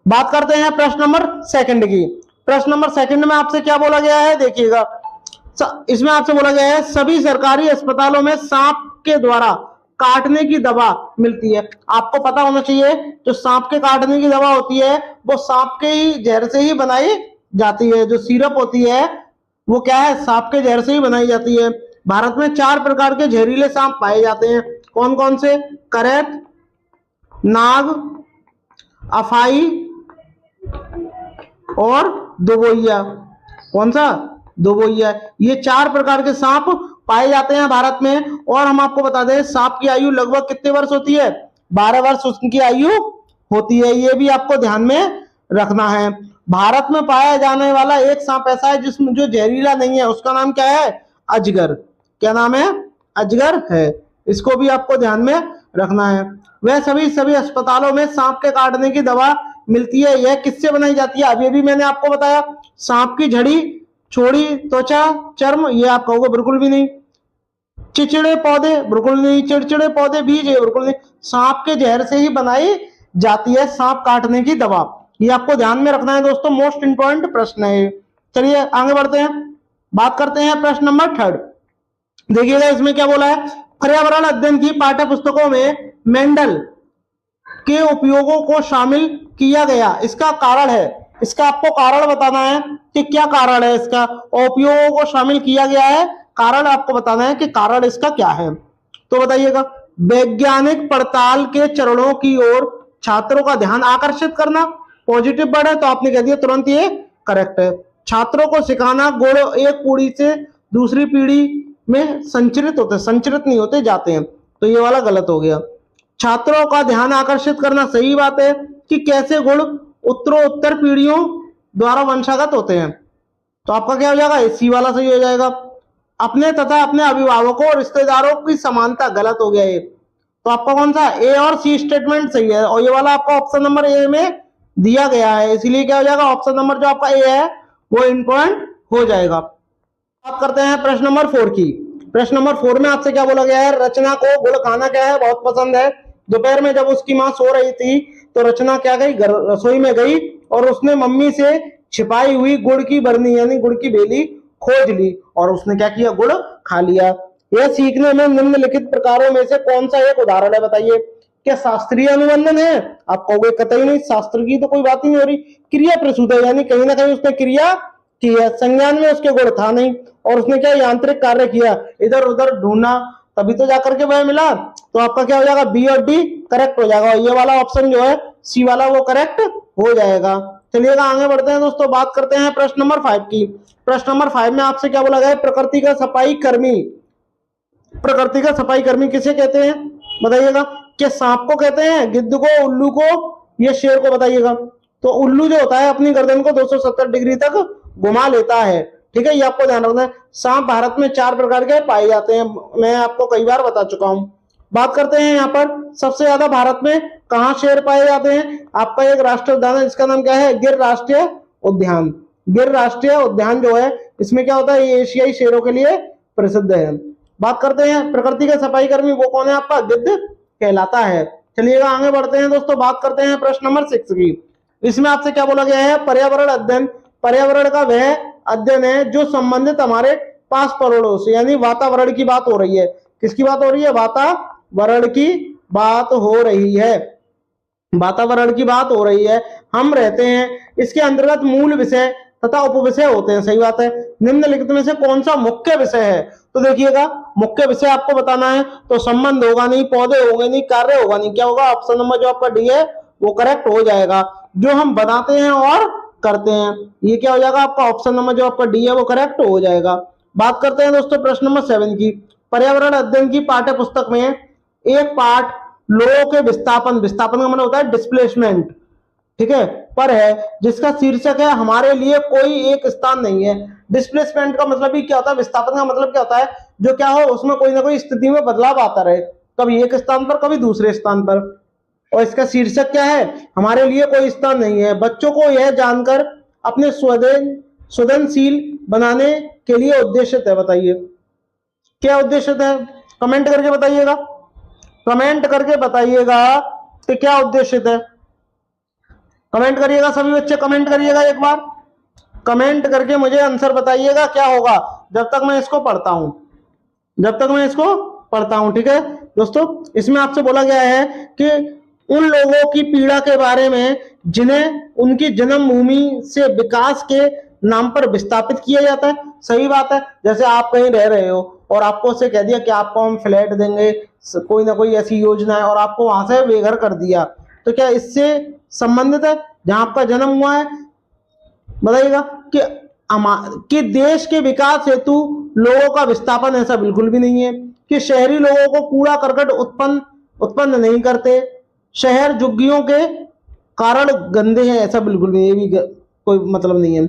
[SPEAKER 1] बात करते हैं प्रश्न नंबर सेकंड की। प्रश्न नंबर सेकंड में आपसे क्या बोला गया है, देखिएगा इसमें आपसे बोला गया है सभी सरकारी अस्पतालों में सांप के द्वारा काटने की दवा मिलती है। आपको पता होना चाहिए जो सांप के काटने की दवा होती है वो सांप के ही जहर से ही बनाई जाती है। जो सिरप होती है वो क्या है, सांप के जहर से ही बनाई जाती है। भारत में 4 प्रकार के जहरीले सांप पाए जाते हैं। कौन कौन से, करैत, नाग, अफाई और दोबोइया। कौन सा, दोबोइया। ये 4 प्रकार के सांप पाए जाते हैं भारत में। और हम आपको बता दें सांप की आयु लगभग कितने वर्ष होती है, 12 वर्ष उसकी आयु होती है। ये भी आपको ध्यान में रखना है। भारत में पाया जाने वाला एक सांप ऐसा है जिसमें जो जहरीला नहीं है, उसका नाम क्या है, अजगर। क्या नाम है, अजगर है। इसको भी आपको ध्यान में रखना है। वह सभी अस्पतालों में सांप के काटने की दवा मिलती है। यह किससे बनाई जाती है, अभी भी मैंने आपको बताया, सांप की झड़ी, छोड़ी, त्वचा, चर्म, ये आप कहोगे बिल्कुल भी नहीं। चिचड़े पौधे, बिल्कुल नहीं। चिड़चिड़े पौधे, बीज, ये बिल्कुल नहीं। सांप के जहर से ही बनाई जाती है सांप काटने की दवा। ये आपको ध्यान में रखना है दोस्तों, मोस्ट इंपॉर्टेंट प्रश्न है। चलिए आगे बढ़ते हैं, बात करते हैं प्रश्न नंबर थर्ड। देखिएगा इसमें क्या बोला है, पर्यावरण अध्ययन की पाठ्य पुस्तकों में मेंडल के उपयोगों को शामिल किया गया, इसका कारण है। इसका आपको कारण बताना है कि क्या कारण है इसका, उपयोगों को शामिल किया गया है, कारण आपको बताना है कि कारण इसका क्या है। तो बताइएगा, वैज्ञानिक पड़ताल के चरणों की ओर छात्रों का ध्यान आकर्षित करना, पॉजिटिव वर्ड है तो आपने कह दिया तुरंत ये करेक्ट है। छात्रों को सिखाना, गुण एक पीढ़ी से दूसरी पीढ़ी में संचरित होते, संचरित नहीं होते, जाते हैं, तो ये वाला गलत हो गया। छात्रों का ध्यान आकर्षित करना, सही बात है कि कैसे गुण उत्तरोत्तर पीढ़ियों द्वारा वंशागत होते हैं, तो आपका क्या हो जाएगा, सी वाला सही हो जाएगा। अपने तथा अपने अभिभावकों और रिश्तेदारों की समानता, गलत हो गया ये, तो आपका कौन सा, ए और सी स्टेटमेंट सही है, और ये वाला आपका ऑप्शन नंबर ए में दिया गया है, इसीलिए क्या हो जाएगा, ऑप्शन नंबर जो आपका ए है वो इंपॉर्टेंट हो जाएगा। बात करते हैं प्रश्न नंबर 4 की। प्रश्न नंबर 4 में आपसे क्या बोला गया है, रचना को गुड़ खाना क्या है, बहुत पसंद है। दोपहर में जब उसकी माँ सो रही थी तो रचना क्या गई, रसोई में गई और उसने मम्मी से छिपाई हुई गुड़ की बरनी यानी गुड़ की बेली खोज ली और उसने क्या किया, गुड़ खा लिया। यह सीखने में निम्नलिखित प्रकारों में से कौन सा एक उदाहरण है, बताइए। क्या शास्त्रीय अनुबंधन है, आप कहोगे कतई नहीं, शास्त्र की तो कोई बात ही नहीं हो रही। क्रिया प्रसूत है, यानी कहीं ना कहीं उसने क्रिया की है। संज्ञान में उसके गुण था नहीं और उसने क्या यांत्रिक कार्य किया, इधर उधर ढूंढना, तभी तो जाकर के वह मिला, तो आपका क्या हो जाएगा, बी और डी करेक्ट हो जाएगा। ये वाला ऑप्शन जो है सी वाला वो करेक्ट हो जाएगा। चलिएगा आगे बढ़ते हैं दोस्तों, बात करते हैं प्रश्न नंबर 5 की। प्रश्न नंबर 5 में आपसे क्या बोला गया है, प्रकृति का सफाई कर्मी। प्रकृति का सफाई कर्मी किसे कहते हैं, बताइएगा। क्या सांप को कहते हैं, गिद्ध को, उल्लू को, या शेर को, बताइएगा। तो उल्लू जो होता है अपनी गर्दन को 270 डिग्री तक घुमा लेता है, ठीक है, ये आपको ध्यान रखना है। सांप भारत में 4 प्रकार के पाए जाते हैं, मैं आपको कई बार बता चुका हूं। बात करते हैं यहाँ पर सबसे ज्यादा भारत में कहाँ शेर पाए जाते हैं। आपका एक राष्ट्रीय उद्यान है जिसका नाम क्या है, गिर राष्ट्रीय उद्यान। गिर राष्ट्रीय उद्यान जो है इसमें क्या होता है, ये एशियाई शेरों के लिए प्रसिद्ध है। बात करते हैं प्रकृति का सफाई कर्मी, वो कौन है, आपका गिद्ध कहलाता है। चलिएगा आगे बढ़ते हैं दोस्तों, बात करते हैं प्रश्न नंबर 6 की। इसमें आपसे क्या बोला गया है, पर्यावरण अध्ययन। पर्यावरण का वह अध्ययन है जो संबंधित हमारे पास पड़ोस यानी वातावरण की बात हो रही है। किसकी बात हो रही है, वातावरण की बात हो रही है, वातावरण की बात हो रही है, हम रहते हैं। इसके अंतर्गत मूल विषय तथा उपविषय होते हैं, सही बात है। निम्नलिखित में से कौन सा मुख्य विषय है, तो देखिएगा मुख्य विषय आपको बताना है, तो संबंध होगा नहीं, पौधे होंगे नहीं, कार्य होगा नहीं, क्या होगा, ऑप्शन नंबर जो आपका डी है वो करेक्ट हो जाएगा। जो हम बनाते हैं और करते हैं, ये क्या हो जाएगा, आपका ऑप्शन नंबर जो आपका डी है वो करेक्ट हो जाएगा। बात करते हैं दोस्तों प्रश्न नंबर 7 की। पर्यावरण अध्ययन की पाठ्य पुस्तक में एक पाठ लोगों के विस्थापन, विस्थापन का मतलब होता है डिस्प्लेसमेंट, ठीक है, पर है, जिसका शीर्षक है हमारे लिए कोई एक स्थान नहीं है। डिस्प्लेसमेंट का मतलब ही क्या होता है, विस्थापन का मतलब क्या होता है, जो क्या हो उसमें कोई ना कोई स्थिति में बदलाव आता रहे, कभी एक स्थान पर कभी दूसरे स्थान पर। और इसका शीर्षक क्या है, हमारे लिए कोई स्थान नहीं है। बच्चों को यह जानकर अपने सृजनशील बनाने के लिए उद्देश्य है। बताइए क्या उद्देश्य है, कमेंट करके बताइएगा, कमेंट करके बताइएगा कि क्या उद्देश्य है। कमेंट करिएगा सभी बच्चे, कमेंट करिएगा एक बार, कमेंट करके मुझे आंसर बताइएगा क्या होगा जब तक मैं इसको पढ़ता हूं, जब तक मैं इसको पढ़ता हूं। ठीक है दोस्तों, इसमें आपसे बोला गया है कि उन लोगों की पीड़ा के बारे में जिन्हें उनकी जन्मभूमि से विकास के नाम पर विस्थापित किया जाता है। सही बात है, जैसे आप कहीं रह रहे हो और आपको उससे कह दिया कि आपको हम फ्लैट देंगे, कोई ना कोई ऐसी योजना है, और आपको वहां से बेघर कर दिया, तो क्या इससे संबंधित है जहां आपका जन्म हुआ है? बताइएगा कि देश के विकास हेतु लोगों का विस्थापन, ऐसा बिल्कुल भी नहीं है। कि शहरी लोगों को कूड़ा करकट उत्पन्न नहीं करते, शहर झुग्गियों के कारण गंदे हैं, ऐसा बिल्कुल नहीं, ये भी कोई मतलब नहीं है।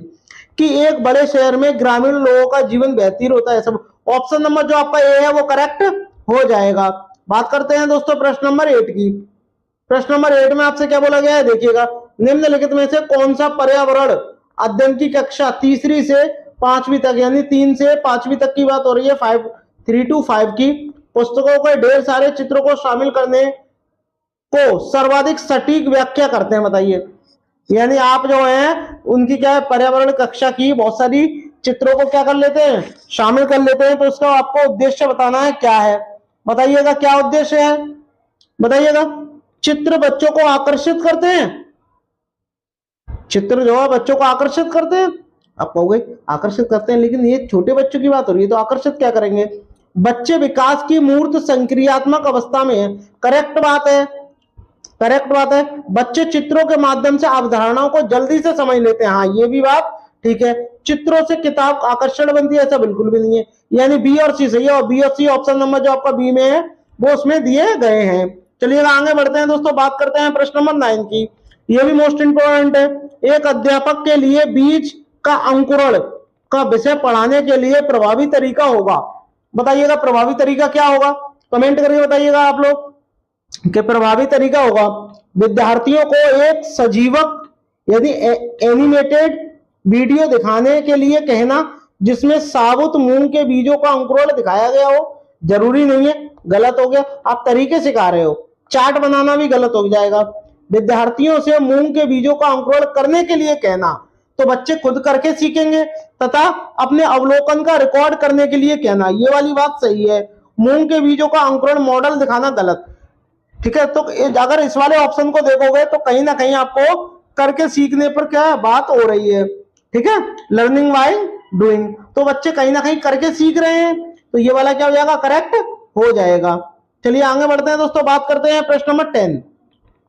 [SPEAKER 1] कि एक बड़े शहर में ग्रामीण लोगों का जीवन बेहतर होता है, सब। ऑप्शन नंबर जो आपका ए है वो करेक्ट हो जाएगा। बात करते हैं दोस्तों प्रश्न नंबर 8 की। प्रश्न नंबर 8 में आपसे क्या बोला गया है, देखिएगा, निम्नलिखित में से कौन सा पर्यावरण अध्ययन की कक्षा 3री से 5वीं तक, यानी 3 से 5वीं तक की बात हो रही है, 3 to 5 की पुस्तकों के ढेर सारे चित्रों को शामिल करने को सर्वाधिक सटीक व्याख्या करते हैं। बताइए, यानी आप जो है उनकी क्या है, पर्यावरण कक्षा की बहुत सारी चित्रों को क्या कर लेते हैं, शामिल कर लेते हैं, तो उसका आपको उद्देश्य बताना है क्या है। बताइएगा क्या उद्देश्य है, बताइएगा। चित्र बच्चों को आकर्षित करते हैं, चित्र जो है बच्चों को आकर्षित करते हैं। आप कहोगे आकर्षित करते हैं, लेकिन ये छोटे बच्चों की बात हो रही है, तो आकर्षित क्या करेंगे? बच्चे विकास की मूर्त संक्रियात्मक अवस्था में है। करेक्ट बात है, करेक्ट बात है। बच्चे चित्रों के माध्यम से अवधारणाओं को जल्दी से समझ लेते हैं, हाँ ये भी बात ठीक है। चित्रों से किताब आकर्षण बनती है, ऐसा बिल्कुल भी नहीं है। यानी बी और सी सही है, और बी और सी ऑप्शन नंबर जो आपका बी में है वो उसमें दिए गए हैं। चलिए आगे बढ़ते हैं दोस्तों, बात करते हैं प्रश्न नंबर 9 की। ये भी मोस्ट इंपोर्टेंट है। एक अध्यापक के लिए बीज का अंकुरण का विषय पढ़ाने के लिए प्रभावी तरीका होगा। बताइएगा प्रभावी तरीका क्या होगा, कमेंट करके बताइएगा आप लोग कि प्रभावी तरीका होगा विद्यार्थियों को एक सजीवक यदि एनिमेटेड वीडियो दिखाने के लिए कहना जिसमें साबुत मूंग के बीजों का अंकुरण दिखाया गया हो। जरूरी नहीं है, गलत हो गया, आप तरीके सिखा रहे हो, चार्ट बनाना भी गलत हो जाएगा। विद्यार्थियों से मूंग के बीजों का अंकुरण करने के लिए कहना, तो बच्चे खुद करके सीखेंगे, तथा अपने अवलोकन का रिकॉर्ड करने के लिए कहना, ये वाली बात सही है। मूंग के बीजों का अंकुरण मॉडल दिखाना गलत। ठीक है, तो अगर इस वाले ऑप्शन को देखोगे तो कहीं ना कहीं आपको करके सीखने पर क्या बात हो रही है। ठीक है, लर्निंग बाय डूइंग, तो बच्चे कहीं ना कहीं करके सीख रहे हैं, तो ये वाला क्या हो जाएगा, करेक्ट हो जाएगा। चलिए आगे बढ़ते हैं दोस्तों, बात करते हैं प्रश्न नंबर 10।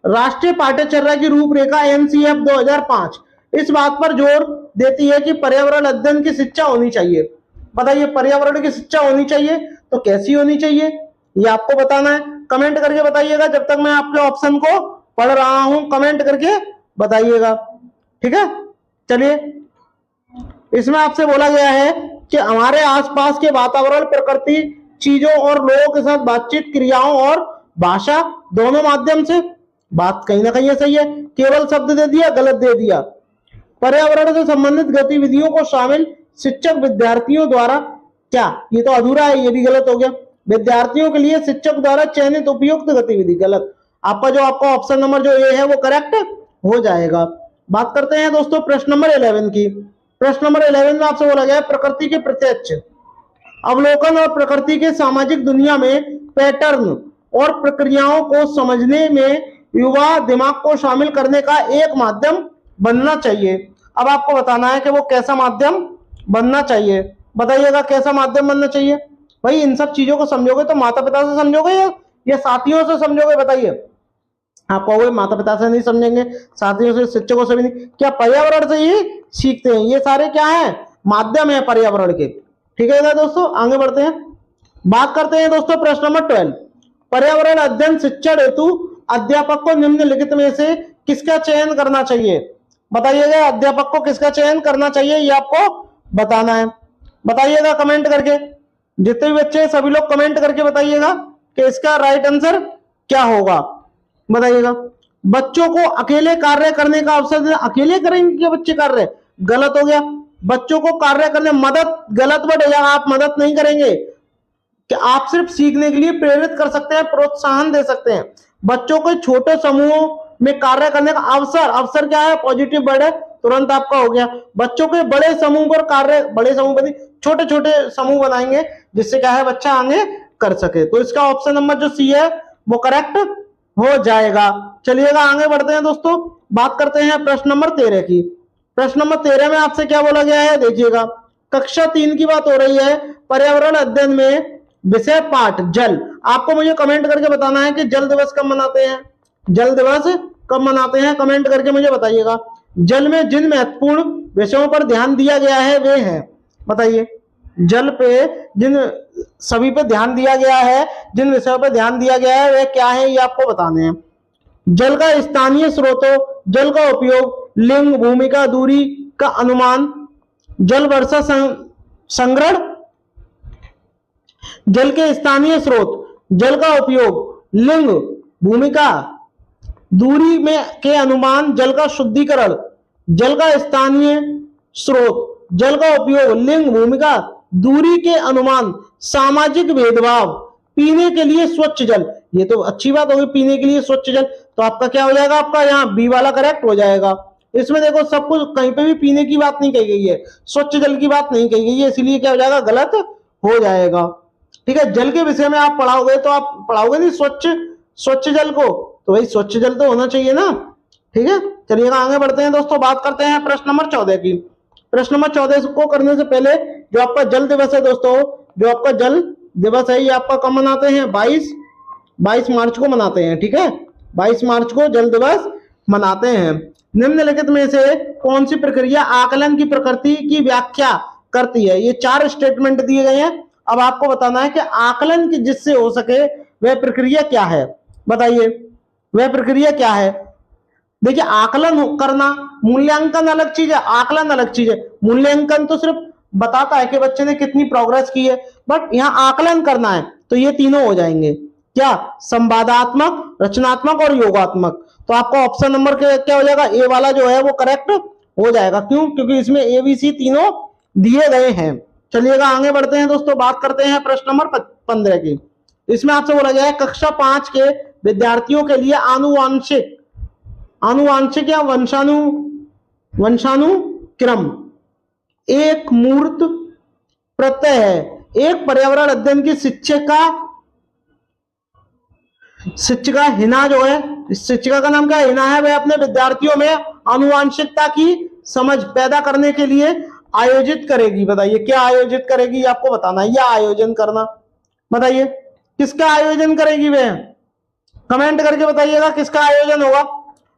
[SPEAKER 1] राष्ट्रीय पाठ्यचर्या की रूपरेखा एनसीएफ 2005 इस बात पर जोर देती है कि पर्यावरण अध्ययन की शिक्षा होनी चाहिए। बताइए पर्यावरण की शिक्षा होनी चाहिए तो कैसी होनी चाहिए, ये आपको बताना है। कमेंट करके बताइएगा, जब तक मैं आपके ऑप्शन को पढ़ रहा हूं कमेंट करके बताइएगा। ठीक है, चलिए इसमें आपसे बोला गया है कि हमारे आसपास के वातावरण, प्रकृति, चीजों और लोगों के साथ बातचीत, क्रियाओं और भाषा दोनों माध्यम से। बात कहीं ना कहीं सही है, केवल शब्द दे दिया, गलत दे दिया। पर्यावरण से संबंधित गतिविधियों को शामिल शिक्षक विद्यार्थियों द्वारा, क्या ये तो अधूरा है, ये भी गलत हो गया। विद्यार्थियों के लिए शिक्षक द्वारा चयनित उपयुक्त गतिविधि, गलत। आपका जो आपका ऑप्शन नंबर जो ए है वो करेक्ट हो जाएगा। बात करते हैं दोस्तों प्रश्न नंबर 11 की। प्रश्न नंबर 11 में आपसे बोला गया है प्रकृति के प्रत्यक्ष अवलोकन और प्रकृति के सामाजिक दुनिया में पैटर्न और प्रक्रियाओं को समझने में युवा दिमाग को शामिल करने का एक माध्यम बनना चाहिए। अब आपको बताना है कि वो कैसा माध्यम बनना चाहिए। बताइएगा कैसा माध्यम बनना चाहिए। भाई इन सब चीजों को समझोगे तो माता पिता से समझोगे या साथियों से समझोगे? बताइए, आप कहोगे माता पिता से नहीं समझेंगे, साथियों से, शिक्षकों से भी नहीं, क्या पर्यावरण से ही सीखते हैं? ये सारे क्या है, माध्यम है पर्यावरण के। ठीक है दोस्तों, आगे बढ़ते हैं, बात करते हैं दोस्तों प्रश्न नंबर 12। पर्यावरण अध्ययन शिक्षण हेतु अध्यापक को निम्नलिखित में से किसका चयन करना चाहिए? बताइएगा अध्यापक को किसका चयन करना चाहिए, ये आपको बताना है। बताइएगा कमेंट करके, जितने भी बच्चे सभी लोग कमेंट करके बताइएगा कि इसका राइट आंसर क्या होगा, बताइएगा। बच्चों को अकेले कार्य करने का अवसर देना, अकेले करेंगे क्या बच्चे कार्य, गलत हो गया। बच्चों को कार्य करने मदद, गलत वर्ड हो जाएगा, आप मदद नहीं करेंगे, कि आप सिर्फ सीखने के लिए प्रेरित कर सकते हैं, प्रोत्साहन दे सकते हैं। बच्चों को छोटे समूहों में कार्य करने का अवसर, अवसर क्या है, पॉजिटिव वर्ड है, तुरंत आपका हो गया। बच्चों के बड़े समूह पर कार्य, बड़े समूह पर छोटे छोटे समूह बनाएंगे, जिससे क्या है बच्चा आगे कर सके। तो इसका ऑप्शन नंबर जो सी है वो करेक्ट हो जाएगा। चलिएगा आगे बढ़ते हैं दोस्तों, बात करते हैं प्रश्न नंबर 13 की। प्रश्न नंबर 13 में आपसे क्या बोला गया है, देखिएगा। कक्षा 3 की बात हो रही है, पर्यावरण अध्ययन में विषय पाठ जल। आपको मुझे कमेंट करके बताना है कि जल दिवस कब मनाते हैं, जल दिवस कब मनाते हैं, कमेंट करके मुझे बताइएगा। जल में जिन महत्वपूर्ण विषयों पर ध्यान दिया गया है वे हैं, बताइए। जल पे जिन सभी पे ध्यान दिया गया है, जिन विषयों पर ध्यान दिया गया है वे क्या है, ये आपको बताने हैं। जल का स्थानीय स्रोतों, जल का उपयोग, लिंग, भूमिका, दूरी का अनुमान, जल वर्षा संग्रहण, जल के स्थानीय स्रोत, जल का उपयोग, लिंग, भूमिका, दूरी में के अनुमान, जल का शुद्धिकरण, जल का स्थानीय स्रोत, जल का उपयोग, लिंग, भूमिका, दूरी के अनुमान, सामाजिक भेदभाव, पीने के लिए स्वच्छ जल। ये तो अच्छी बात होगी, पीने के लिए स्वच्छ जल, तो आपका क्या हो जाएगा, आपका यहाँ बी वाला करेक्ट हो जाएगा। इसमें देखो सब कुछ, कहीं पे भी पीने की बात नहीं कही गई है, स्वच्छ जल की बात नहीं कही गई है, इसीलिए क्या हो जाएगा, गलत हो जाएगा। ठीक है, जल के विषय में आप पढ़ाओगे तो आप पढ़ाओगे नहीं स्वच्छ जल को, तो भाई स्वच्छ जल तो होना चाहिए ना। ठीक है, चलिएगा आगे बढ़ते हैं दोस्तों, बात करते हैं प्रश्न नंबर 14 की। प्रश्न नंबर 14 को करने से पहले जो आपका जल दिवस है दोस्तों, जो आपका जल दिवस है ये आपका कब मनाते हैं, 22 मार्च को मनाते हैं। ठीक है, 22 मार्च को जल दिवस मनाते हैं। निम्नलिखित में से कौन सी प्रक्रिया आकलन की प्रकृति की व्याख्या करती है, ये 4 स्टेटमेंट दिए गए हैं। अब आपको बताना है कि आकलन की जिससे हो सके वह प्रक्रिया क्या है, बताइए वह प्रक्रिया क्या है। देखिए, आकलन करना, मूल्यांकन अलग चीज है, आकलन अलग चीज है। मूल्यांकन तो सिर्फ बताता है कि बच्चे ने कितनी प्रोग्रेस की है, बट यहाँ आकलन करना है तो ये तीनों हो जाएंगे, क्या, संवादात्मक, रचनात्मक और योगात्मक। तो आपका ऑप्शन नंबर क्या हो जाएगा, ए वाला जो है वो करेक्ट हो जाएगा। क्यों, क्योंकि इसमें ए बी सी तीनों दिए गए हैं। चलिएगा आगे बढ़ते हैं दोस्तों, बात करते हैं प्रश्न नंबर 15 की। इसमें आपसे बोला गया है कक्षा 5 के विद्यार्थियों के लिए आनुवांशिक या वंशानुक्रम एक मूर्त प्रत्यय है। एक पर्यावरण अध्ययन की शिक्षिका हिना जो है, इस शिक्षिका का नाम क्या है, हिना है, वह अपने विद्यार्थियों में आनुवांशिकता की समझ पैदा करने के लिए आयोजित करेगी। बताइए क्या आयोजित करेगी, आपको बताना है, या आयोजन करना, बताइए किसका आयोजन करेगी वह, कमेंट करके बताइएगा किसका आयोजन होगा।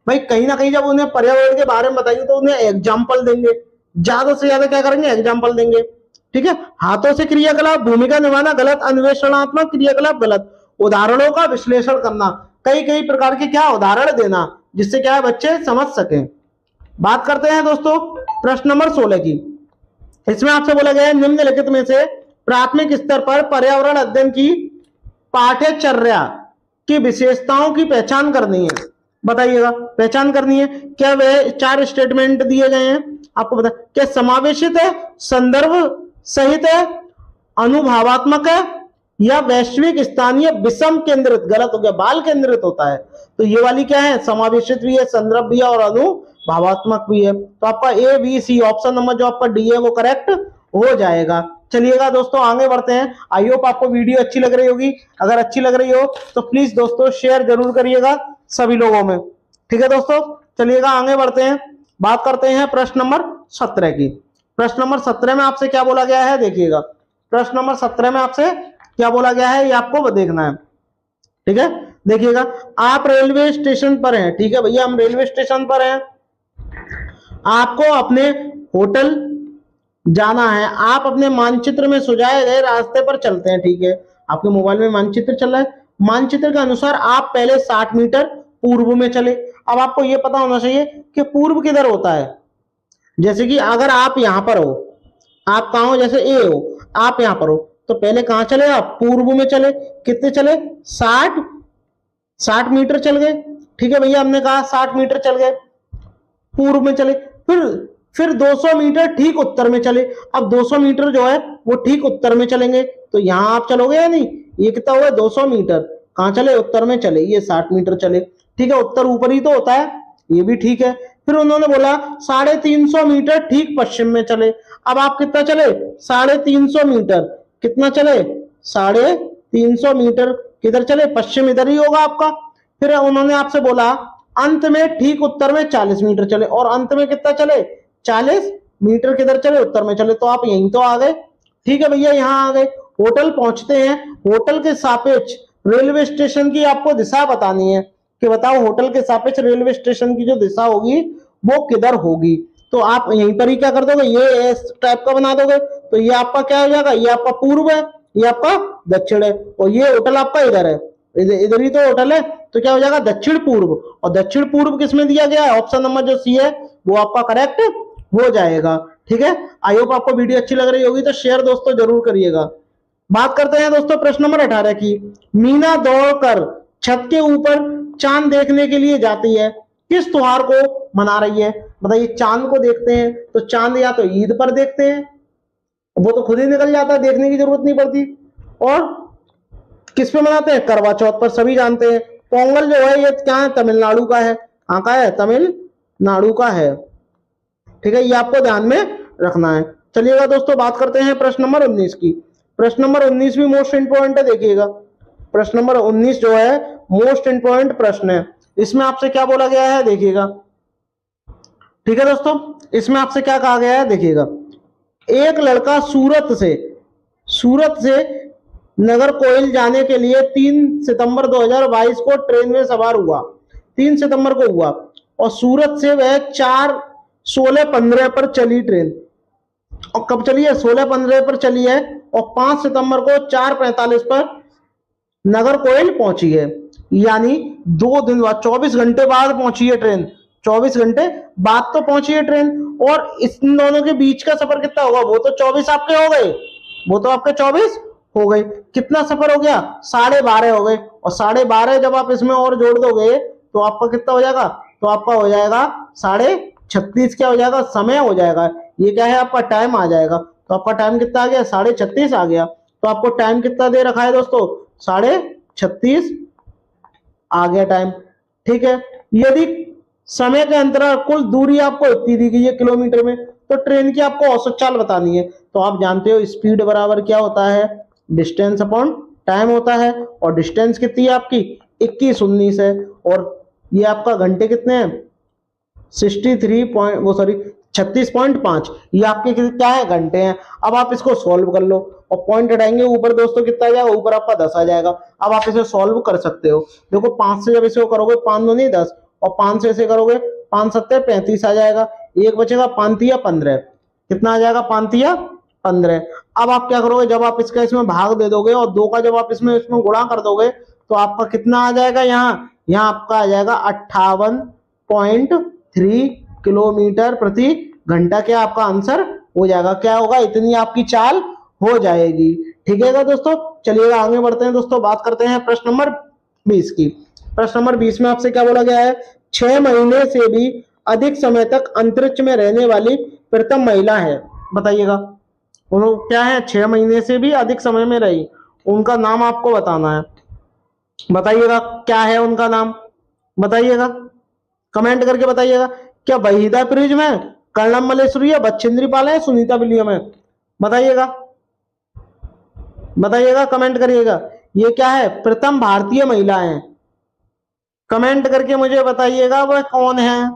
[SPEAKER 1] भाई कहीं ना कहीं जब उन्हें पर्यावरण के बारे में बताइए तो उन्हें एग्जाम्पल देंगे, ज्यादा से ज्यादा क्या करेंगे, एग्जाम्पल देंगे। ठीक है, हाथों से क्रियाकलाप, भूमिका निभाना गलत, अन्वेषणात्मक क्रियाकलाप गलत, उदाहरणों का विश्लेषण करना, कई प्रकार के क्या उदाहरण देना, जिससे क्या है बच्चे समझ सके। बात करते हैं दोस्तों प्रश्न नंबर 16 की। इसमें आपसे बोला गया है निम्नलिखित में से प्राथमिक स्तर पर पर्यावरण अध्ययन की पाठ्यचर्या की विशेषताओं की पहचान करनी है। बताइएगा पहचान करनी है, क्या वह 4 स्टेटमेंट दिए गए हैं, आपको बता, क्या समावेशित है, संदर्भ सहित है, अनुभावात्मक है, या वैश्विक स्थानीय विषम केंद्रित, गलत हो गया, बाल केंद्रित होता है। तो ये वाली क्या है, समावेशित भी है, संदर्भ भी है और अनुभावात्मक भी है। तो आपका A B C option number जो आपका डी है वो करेक्ट हो जाएगा। चलिएगा दोस्तों आगे बढ़ते हैं। आई होप आपको वीडियो अच्छी लग रही होगी, अगर अच्छी लग रही हो तो प्लीज दोस्तों शेयर जरूर करिएगा सभी लोगों में। ठीक है दोस्तों, चलिएगा आगे बढ़ते हैं, बात करते हैं प्रश्न नंबर 17 की। प्रश्न नंबर 17 में आपसे क्या बोला गया है, देखिएगा प्रश्न नंबर 17 में आपसे क्या बोला गया है ये आपको देखना है। ठीक है, देखिएगा आप रेलवे स्टेशन पर हैं। ठीक है भैया, हम रेलवे स्टेशन पर हैं, आपको अपने होटल जाना है, आप अपने मानचित्र में सुझाए गए रास्ते पर चलते हैं। ठीक है, आपके मोबाइल में मानचित्र चल रहा है, मानचित्र के अनुसार आप पहले 60 मीटर पूर्व में चले। अब आपको यह पता होना चाहिए कि पूर्व किधर होता है। जैसे कि अगर आप यहां पर हो, आप कहां हो, जैसे ए हो, आप यहां पर हो, तो पहले कहां चले आप, पूर्व में चले, कितने चले 60 मीटर चल गए। ठीक है भैया, हमने कहा 60 मीटर चल गए, पूर्व में चले। फिर 200 मीटर ठीक उत्तर में चले। अब 200 मीटर जो है वो ठीक उत्तर में चलेंगे, तो यहां आप चलोगे या नहीं, ये कितना हुआ 200 मीटर, कहां चले उत्तर में चले, ये 60 मीटर चले। ठीक है, उत्तर ऊपर ही तो होता है, ये भी ठीक है। फिर उन्होंने बोला 350 मीटर ठीक पश्चिम में चले। अब आप कितना चले 350 मीटर, कितना चले 350 मीटर, किधर चले, पश्चिम इधर ही होगा आपका। फिर उन्होंने आपसे बोला अंत में ठीक उत्तर में 40 मीटर चले, और अंत में कितना चले 40 मीटर, किधर चले उत्तर में चले। तो आप यहीं तो आ गए। ठीक है भैया, यहां आ गए। होटल पहुंचते हैं, होटल के सापेक्ष रेलवे स्टेशन की आपको दिशा बतानी है कि बताओ होटल के सापेक्ष रेलवे स्टेशन की जो दिशा होगी वो किधर होगी। तो आप यहीं पर ही क्या कर दोगे, ये इस टाइप का बना दोगे। तो ये आपका क्या हो जाएगा, ये आपका पूर्व है, ये आपका दक्षिण है, और ये होटल आपका इधर है, इधर ही तो होटल है। तो क्या हो जाएगा दक्षिण पूर्व, और दक्षिण पूर्व किसमें दिया गया है, ऑप्शन नंबर जो सी है वो आपका करेक्ट हो जाएगा। ठीक है, आई होप आपको वीडियो अच्छी लग रही होगी, तो शेयर दोस्तों जरूर करिएगा। बात करते हैं दोस्तों प्रश्न नंबर 18 की। मीना दौड़कर छत के ऊपर चांद देखने के लिए जाती है, किस त्योहार को मना रही है। बताइए, चांद को देखते हैं तो चांद या तो ईद पर देखते हैं, वो तो खुद ही निकल जाता है, देखने की जरूरत नहीं पड़ती। और किस पे मनाते हैं, करवा चौथ पर, सभी जानते हैं। पोंगल जो है ये क्या है, तमिलनाडु का है, कहां का है, तमिलनाडु का है। ठीक है, ये आपको ध्यान में रखना है। चलिएगा दोस्तों, बात करते हैं प्रश्न नंबर 19 की। प्रश्न नंबर 19 भी मोस्ट इंपोर्टेंट है, देखिएगा। प्रश्न नंबर 19 जो है मोस्ट इंपोर्टेंट प्रश्न है। इसमें आपसे क्या बोला गया है, देखिएगा। ठीक है दोस्तों, इसमें आपसे क्या कहा गया है, देखिएगा। एक लड़का सूरत से नागरकोइल जाने के लिए 3 सितंबर 2022 को ट्रेन में सवार हुआ, 3 सितंबर को हुआ, और सूरत से वह 16:15 पर चली ट्रेन। और कब चली है, 16:15 पर चली है, और 5 सितंबर को 4:45 पर नागरकोइल पहुंची है। यानी 2 दिन बाद, 24 घंटे बाद पहुंची है ट्रेन, 24 घंटे बाद तो पहुंची है ट्रेन। और इन दोनों के बीच का सफर कितना होगा, वो तो 24 आपके हो गए, वो तो आपके 24 हो गए। कितना सफर हो गया, 12.5 हो गए, और 12.5 जब आप इसमें और जोड़ दोगे तो आपका कितना हो जाएगा, तो आपका हो जाएगा 36.5, क्या हो जाएगा, समय हो जाएगा। ये क्या है, आपका टाइम आ जाएगा। तो आपका टाइम कितना आ गया, 36.5 आ गया। तो आपको टाइम कितना दे रखा है दोस्तों, 36.5 आ गया टाइम। ठीक है, यदि समय के अंतराल कुल दूरी आपको इतनी दी गई है किलोमीटर में, तो ट्रेन की आपको औसत चाल बतानी है। तो आप जानते हो स्पीड बराबर क्या होता है, डिस्टेंस अपॉन टाइम होता है। और डिस्टेंस कितनी है आपकी 21-19 है, और ये आपका घंटे कितने हैं 36.5, ये आपके क्या है, घंटे हैं। अब आप इसको सॉल्व कर लो, और पॉइंट हटाएंगे ऊपर दोस्तों कितना आ जाएगा, ऊपर आपका 10 आ जाएगा। अब आप इसे सॉल्व कर सकते हो। देखो 5 से जब इसे करोगे 5 2 नहीं 10, और 5 से इसे करोगे 5 7 35 आ जाएगा, एक बचेगा 5 3 15, कितना आ जाएगा 5 3 15। अब आप क्या करोगे, जब आप इसका इसमें भाग दे दोगे और 2 का जब आप इसमें गुणा कर दोगे तो आपका कितना आ जाएगा, यहाँ आपका आ जाएगा 58.3 किलोमीटर प्रति घंटा। क्या आपका आंसर हो जाएगा, क्या होगा, इतनी आपकी चाल हो जाएगी। ठीक है दोस्तों, चलिएगा आगे बढ़ते हैं दोस्तों। बात करते हैं प्रश्न नंबर 20 की। प्रश्न नंबर 20 में आपसे क्या बोला गया है, 6 महीने से भी अधिक समय तक अंतरिक्ष में रहने वाली प्रथम महिला है। बताइएगा क्या है, 6 महीने से भी अधिक समय में रही, उनका नाम आपको बताना है। बताइएगा क्या है उनका नाम, बताइएगा, कमेंट करके बताइएगा। क्या वहीदा प्रिज्म है, कर्णम मल्लेश्वरी है, बछेंद्री पाल है, सुनीता विलियम है। बताइएगा, बताइएगा, कमेंट करिएगा। ये क्या है, प्रथम भारतीय महिला है। कमेंट करके मुझे बताइएगा वह कौन है।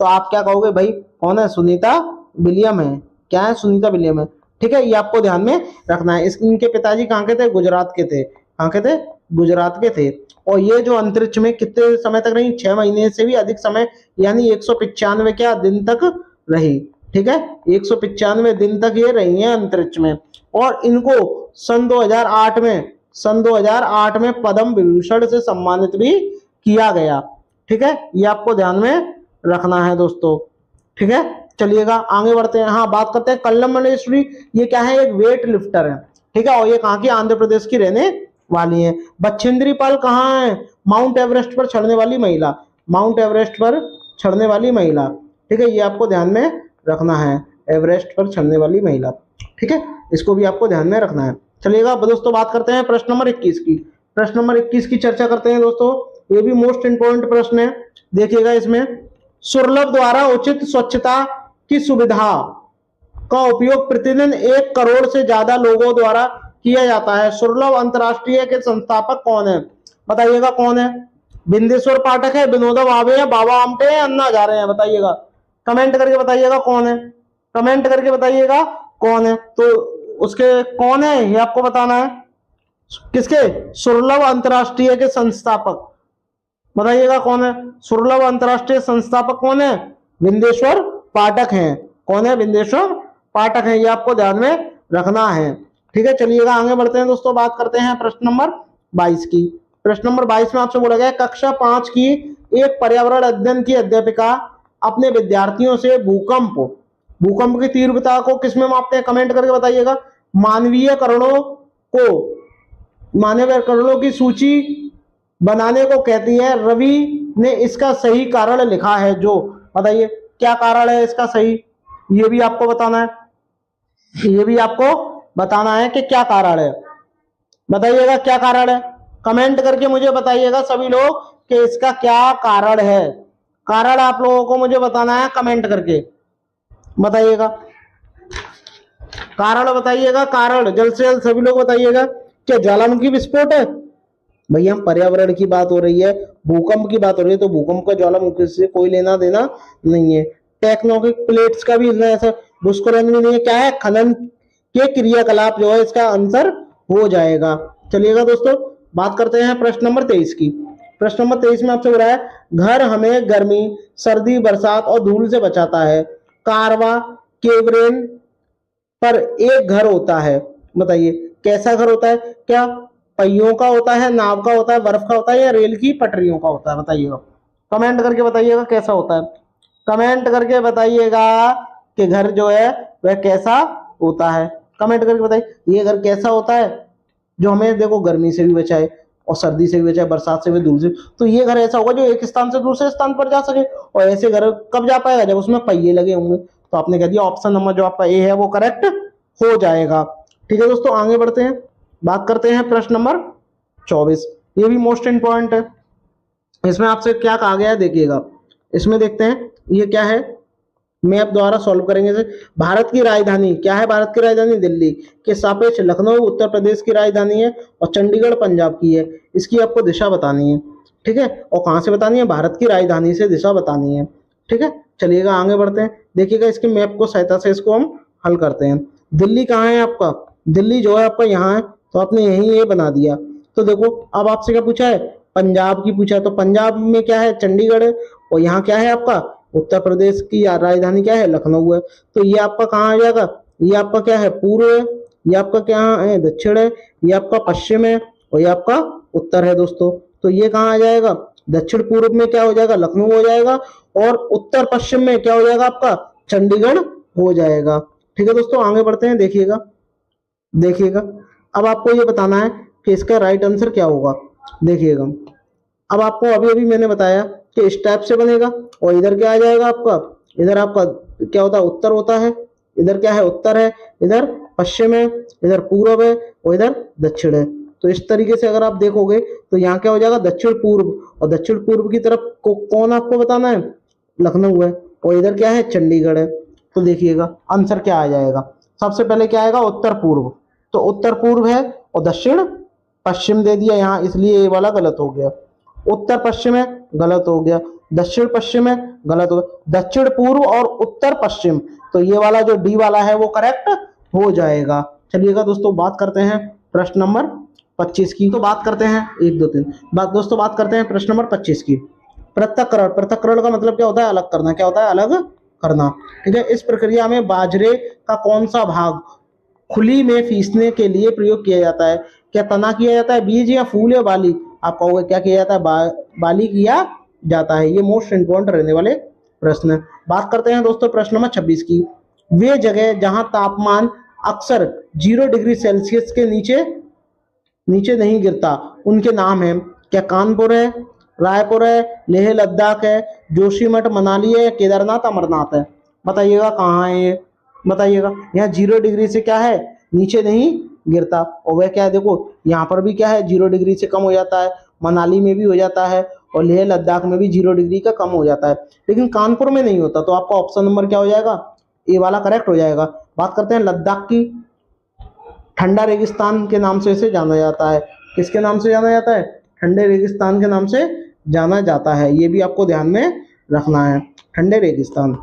[SPEAKER 1] तो आप क्या कहोगे, भाई कौन है, सुनीता विलियम है। क्या है, सुनीता विलियम है। ठीक है, ये आपको ध्यान में रखना है। इनके पिताजी कहाँ के थे, गुजरात के थे। कहाँ के थे, गुजरात के थे। और ये जो अंतरिक्ष में कितने समय तक रही, 6 महीने से भी अधिक समय, यानी 195 क्या दिन तक रही। ठीक है, 195 दिन तक ये रही है अंतरिक्ष में। और इनको सन 2008 में पद्म विभूषण से सम्मानित भी किया गया। ठीक है, ये आपको ध्यान में रखना है दोस्तों। ठीक है, चलिएगा आगे बढ़ते हैं। हाँ, बात करते हैं कर्णम मल्लेश्वरी, ये क्या है, एक वेट लिफ्टर है। ठीक है, और ये कहाँ की, आंध्र प्रदेश की रहने वाली है। बछेंद्री पाल कहाँ है, माउंट एवरेस्ट पर चढ़ने वाली महिला, माउंट एवरेस्ट पर चढ़ने वाली महिला, ठीक है, ये आपको ध्यान में रखना है, एवरेस्ट पर चढ़ने वाली महिला, ठीक है, इसको भी आपको ध्यान में रखना है। चलिएगा दोस्तों, बात करते हैं प्रश्न नंबर 21 की। प्रश्न नंबर 21 की चर्चा करते हैं दोस्तों, ये भी मोस्ट इंपोर्टेंट प्रश्न है, देखिएगा इसमें, सुरलभ द्वारा उचित स्वच्छता की सुविधा का उपयोग प्रतिदिन 1 करोड़ से ज्यादा लोगों द्वारा किया जाता है। सुरलभ अंतरराष्ट्रीय के संस्थापक कौन है, बताइएगा कौन है? बिंदेश्वर पाठक है, विनोबा भावे है, बाबा आमटे हैं, अन्ना हजारे हैं, बताइएगा, कमेंट करके बताइएगा कौन है, कमेंट करके बताइएगा कौन है। तो उसके कौन है ये आपको बताना है, किसके, सुरलभ अंतरराष्ट्रीय के संस्थापक, बताइएगा कौन है? सुरलभ अंतरराष्ट्रीय संस्थापक कौन है? बिंदेश्वर पाठक हैं। कौन है? बिंदेश्वर पाठक हैं, ये आपको ध्यान में रखना है, ठीक है। चलिएगा आगे बढ़ते हैं दोस्तों, बात करते हैं प्रश्न नंबर 22 की। प्रश्न नंबर 22 में आपसे बोला गया कक्षा 5 की एक पर्यावरण अध्ययन की अध्यापिका अपने विद्यार्थियों से भूकंप की तीव्रता को किसमें मापते हैं, कमेंट करके बताइएगा। मानवीय करणों की सूची बनाने को कहती है। रवि ने इसका सही कारण लिखा है, जो बताइए क्या कारण है इसका सही, ये भी आपको बताना है, ये भी आपको बताना है कि क्या कारण है, बताइएगा क्या कारण है, कमेंट करके मुझे बताइएगा सभी लोग कि इसका क्या कारण है। कारण आप लोगों को मुझे बताना है, कमेंट करके बताइएगा, कारण बताइएगा, कारण जल्द से जल्द सभी लोग बताइएगा। क्या ज्वालामुखी विस्फोट है? भैया पर्यावरण की बात हो रही है, भूकंप की बात हो रही है, तो भूकंप का ज्वालामुखी से कोई लेना देना नहीं है। टेक्टोनिक प्लेट्स का भी ऐसा भूस्खलन भी नहीं है। क्या है? खनन के क्रियाकलाप जो है इसका आंसर हो जाएगा। चलिएगा दोस्तों, बात करते हैं प्रश्न नंबर 23 की। प्रश्न नंबर 23 में आपसे हो रहा है घर हमें गर्मी, सर्दी, बरसात और धूल से बचाता है। कारवा केवरेन पर एक घर होता है, बताइए कैसा घर होता है? क्या पहियों का होता है, नाव का होता है, बर्फ का होता है, या रेल की पटरियों का होता है? बताइएगा, कमेंट करके बताइएगा कैसा होता है, कमेंट करके बताइएगा कि घर जो है वह कैसा होता है, कमेंट करके बताइए ये घर कैसा होता है जो हमें देखो गर्मी से भी बचाए और सर्दी से भी बचाए, बरसात से भी, धूल से। तो ये घर ऐसा होगा जो एक स्थान से दूसरे स्थान पर जा सके, और ऐसे घर कब जा पाएगा? जब उसमें पहिए लगे होंगे। तो आपने कह दिया ऑप्शन नंबर जो आपका ए है वो करेक्ट हो जाएगा, ठीक है दोस्तों। आगे बढ़ते हैं, बात करते हैं प्रश्न नंबर 24, ये भी मोस्ट इंपॉर्टेंट है। इसमें आपसे क्या कहा गया है देखिएगा, इसमें देखते हैं ये क्या है, मैप द्वारा सॉल्व करेंगे इसे। भारत की राजधानी क्या है? भारत की राजधानी दिल्ली के सापेक्ष लखनऊ उत्तर प्रदेश की राजधानी है, और चंडीगढ़ पंजाब की है। इसकी आपको दिशा बतानी है, ठीक है, और कहां से बतानी है? भारत की राजधानी से दिशा बतानी है, ठीक है। चलिएगा आगे बढ़ते हैं, देखिएगा इसके मैप को सहायता से इसको हम हल करते हैं। दिल्ली कहाँ है आपका? दिल्ली जो है आपका यहाँ है, तो आपने यही ये बना दिया। तो देखो अब आपसे क्या पूछा है? पंजाब की पूछा है, तो पंजाब में क्या है? चंडीगढ़ है, और यहाँ क्या है आपका? उत्तर प्रदेश की राजधानी क्या है? लखनऊ है। तो ये आपका कहाँ आ जाएगा? ये आपका क्या है? पूर्व है, ये आपका क्या है? दक्षिण है, ये आपका पश्चिम है, और ये आपका उत्तर है दोस्तों। तो ये कहाँ आ जाएगा? दक्षिण पूर्व में क्या हो जाएगा? लखनऊ हो जाएगा, और उत्तर पश्चिम में क्या हो जाएगा आपका? चंडीगढ़ हो जाएगा, ठीक है दोस्तों। आगे बढ़ते हैं, देखिएगा देखिएगा अब आपको ये बताना है कि इसका राइट आंसर क्या होगा। देखिएगा अब आपको अभी अभी मैंने बताया कि इस टाइप से बनेगा, और इधर क्या आ जाएगा आपका? इधर आपका क्या होता है? उत्तर होता है। इधर क्या है? उत्तर है, इधर पश्चिम है, इधर पूर्व है, और इधर दक्षिण है। तो इस तरीके से अगर आप देखोगे तो यहाँ क्या हो जाएगा? दक्षिण पूर्व, और दक्षिण पूर्व की तरफ कौन आपको बताना है? लखनऊ है, और इधर क्या है? चंडीगढ़ है। तो देखिएगा आंसर क्या आ जाएगा। सबसे पहले क्या आएगा? उत्तर पूर्व, तो उत्तर पूर्व है, और दक्षिण पश्चिम दे दिया यहाँ, इसलिए ये वाला गलत हो गया। उत्तर पश्चिम है, गलत हो गया। दक्षिण पश्चिम है, गलत हो गया। दक्षिण पूर्व और उत्तर पश्चिम, तो ये वाला जो डी वाला है वो करेक्ट हो जाएगा। चलिएगा दोस्तों, बात करते हैं प्रश्न नंबर 25 की। तो बात करते हैं 1 2 3 दोस्तों बात करते हैं प्रश्न नंबर 25 की। पृथक्करण, पृथक्करण का मतलब क्या होता है? अलग करना। क्या होता है? अलग करना, ठीक है। इस प्रक्रिया में बाजरे का कौन सा भाग खुली में पीसने के लिए प्रयोग किया जाता है? क्या तना किया जाता है, बीज, या फूल, या बाली? आप कहोगे क्या किया जाता है? बाली किया जाता है। ये मोस्ट इंपोर्टेंट रहने वाले प्रश्न है। बात करते हैं दोस्तों प्रश्न नंबर 26 की। वे जगह जहां तापमान अक्सर 0 डिग्री सेल्सियस के नीचे नीचे नहीं गिरता, उनके नाम है। क्या कानपुर है, रायपुर है, लेह लद्दाख है, जोशीमठ मनाली है, केदारनाथ अमरनाथ है? बताइएगा कहाँ है ये, बताइएगा। यहाँ 0 डिग्री से क्या है, नीचे नहीं गिरता। और वह क्या है, देखो यहाँ पर भी क्या है, 0 डिग्री से कम हो जाता है, मनाली में भी हो जाता है और लेह लद्दाख में भी 0 डिग्री का कम हो जाता है, लेकिन कानपुर में नहीं होता। तो आपका ऑप्शन नंबर क्या हो जाएगा, ए वाला करेक्ट हो जाएगा। बात करते हैं लद्दाख की। ठंडा रेगिस्तान के नाम से इसे जाना जाता है। किसके नाम से जाना जाता है, ठंडे रेगिस्तान के नाम से जाना जाता है। ये भी आपको ध्यान में रखना है, ठंडे रेगिस्तान,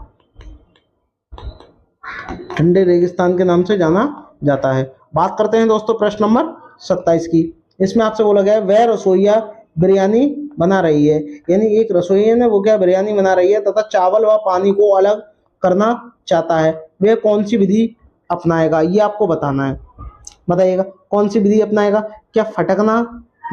[SPEAKER 1] ठंडे रेगिस्तान के नाम से जाना जाता है। बात करते हैं दोस्तों प्रश्न नंबर 27 की। इसमें आपसे बोला गया है वह रसोईया बिरयानी बना रही है, यानी एक रसोईया ने वो क्या बिरयानी बना रही है तथा चावल व पानी को अलग करना चाहता है, वह कौन सी विधि अपनाएगा, ये आपको बताना है। बताइएगा कौन सी विधि अपनाएगा, क्या फटकना,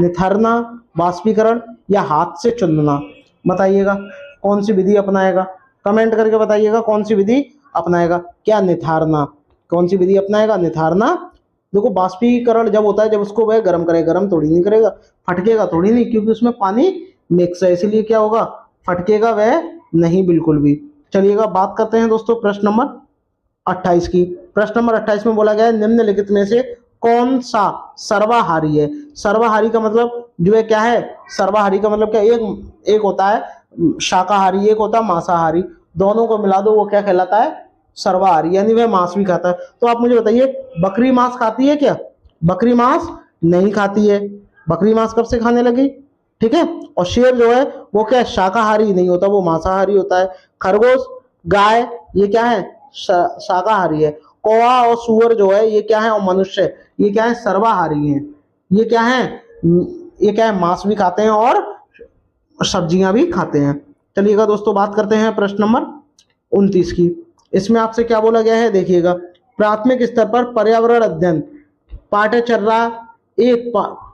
[SPEAKER 1] निथरना, बाष्पीकरण या हाथ से चुनना? बताइएगा कौन सी विधि अपनाएगा, कमेंट करके बताइएगा कौन सी विधि अपनाएगा। क्या निथारना, कौन सी विधि अपनाएगा, निथारना। देखो बाष्पीकरण जब होता है जब उसको वह गर्म करे, गर्म थोड़ी नहीं करेगा, फटकेगा थोड़ी नहीं, क्योंकि उसमें पानी मिक्स है, इसलिए क्या होगा, फटकेगा वह नहीं बिल्कुल भी। चलिएगा बात करते हैं दोस्तों प्रश्न नंबर 28 की। प्रश्न नंबर 28 में बोला गया है निम्नलिखित में से कौन सा सर्वाहारी है? सर्वाहारी का मतलब जो है क्या है, सर्वाहारी का मतलब क्या, एक होता है शाकाहारी, एक होता है मांसाहारी, दोनों को मिला दो वो क्या कहलाता है, सर्वाहारी, यानी वह मांस भी खाता है। तो आप मुझे बताइए बकरी मांस खाती है क्या? बकरी मांस नहीं खाती है, बकरी मांस कब से खाने लगी, ठीक है। और शेर जो है वो क्या है, शाकाहारी नहीं होता, वो मांसाहारी होता है। खरगोश, गाय, ये क्या है, शाकाहारी है। कौवा और सूअर जो है ये क्या है, और मनुष्य ये क्या है, सर्वाहारी हैं। ये क्या है, ये क्या है, मांस भी खाते हैं और सब्जियां भी खाते हैं। चलिएगा दोस्तों बात करते हैं प्रश्न नंबर 29 की। इसमें आपसे क्या बोला गया है, देखिएगा प्राथमिक स्तर पर पर्यावरण अध्ययन पाठ्यचर्या एक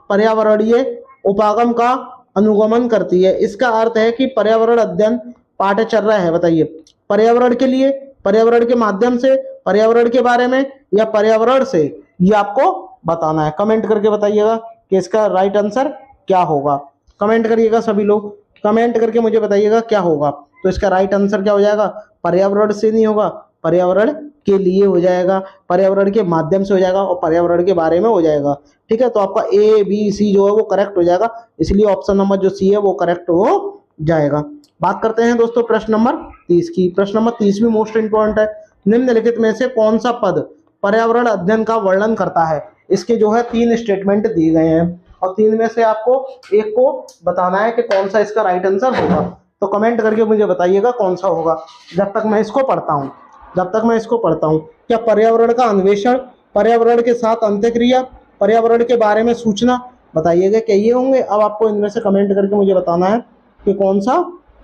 [SPEAKER 1] पर्यावरणीय उपागम का अनुगमन करती है। इसका अर्थ है कि पर्यावरण अध्ययन पाठ्यचर्या है। बताइए पर्यावरण के लिए, पर्यावरण के माध्यम से, पर्यावरण के बारे में या पर्यावरण से, ये आपको बताना है। कमेंट करके बताइएगा कि इसका राइट आंसर क्या होगा। कमेंट करिएगा सभी लोग, कमेंट करके मुझे बताइएगा क्या होगा। तो इसका राइट आंसर क्या हो जाएगा, पर्यावरण से नहीं होगा, पर्यावरण के लिए हो जाएगा, पर्यावरण के माध्यम से हो जाएगा और पर्यावरण के बारे में हो जाएगा। ठीक है, तो आपका ए बी सी जो है वो करेक्ट हो जाएगा, इसलिए ऑप्शन नंबर जो सी है वो करेक्ट हो जाएगा। बात करते हैं दोस्तों प्रश्न नंबर 30 की। प्रश्न नंबर 30 भी मोस्ट इंपॉर्टेंट है। निम्नलिखित में से कौन सा पद पर्यावरण अध्ययन का वर्णन करता है? इसके जो है 3 स्टेटमेंट दिए गए हैं और 3 में से आपको एक को बताना है कि कौन सा इसका राइट आंसर होगा। तो कमेंट करके मुझे बताइएगा कौन सा होगा जब तक मैं इसको पढ़ता हूँ, जब तक मैं इसको पढ़ता हूँ। क्या पर्यावरण का अन्वेषण, पर्यावरण के साथ अंतःक्रिया, पर्यावरण के बारे में सूचना? बताइएगा क्या ये होंगे। अब आपको इनमें से कमेंट करके मुझे बताना है कि कौन सा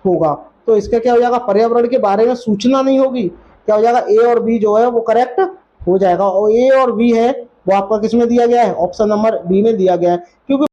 [SPEAKER 1] होगा। तो इसका क्या हो जाएगा, पर्यावरण के बारे में सूचना नहीं होगी, क्या हो जाएगा, ए और बी जो है वो करेक्ट हो जाएगा। और ए और बी है वो आपका किस में दिया गया है, ऑप्शन नंबर बी में दिया गया है, क्योंकि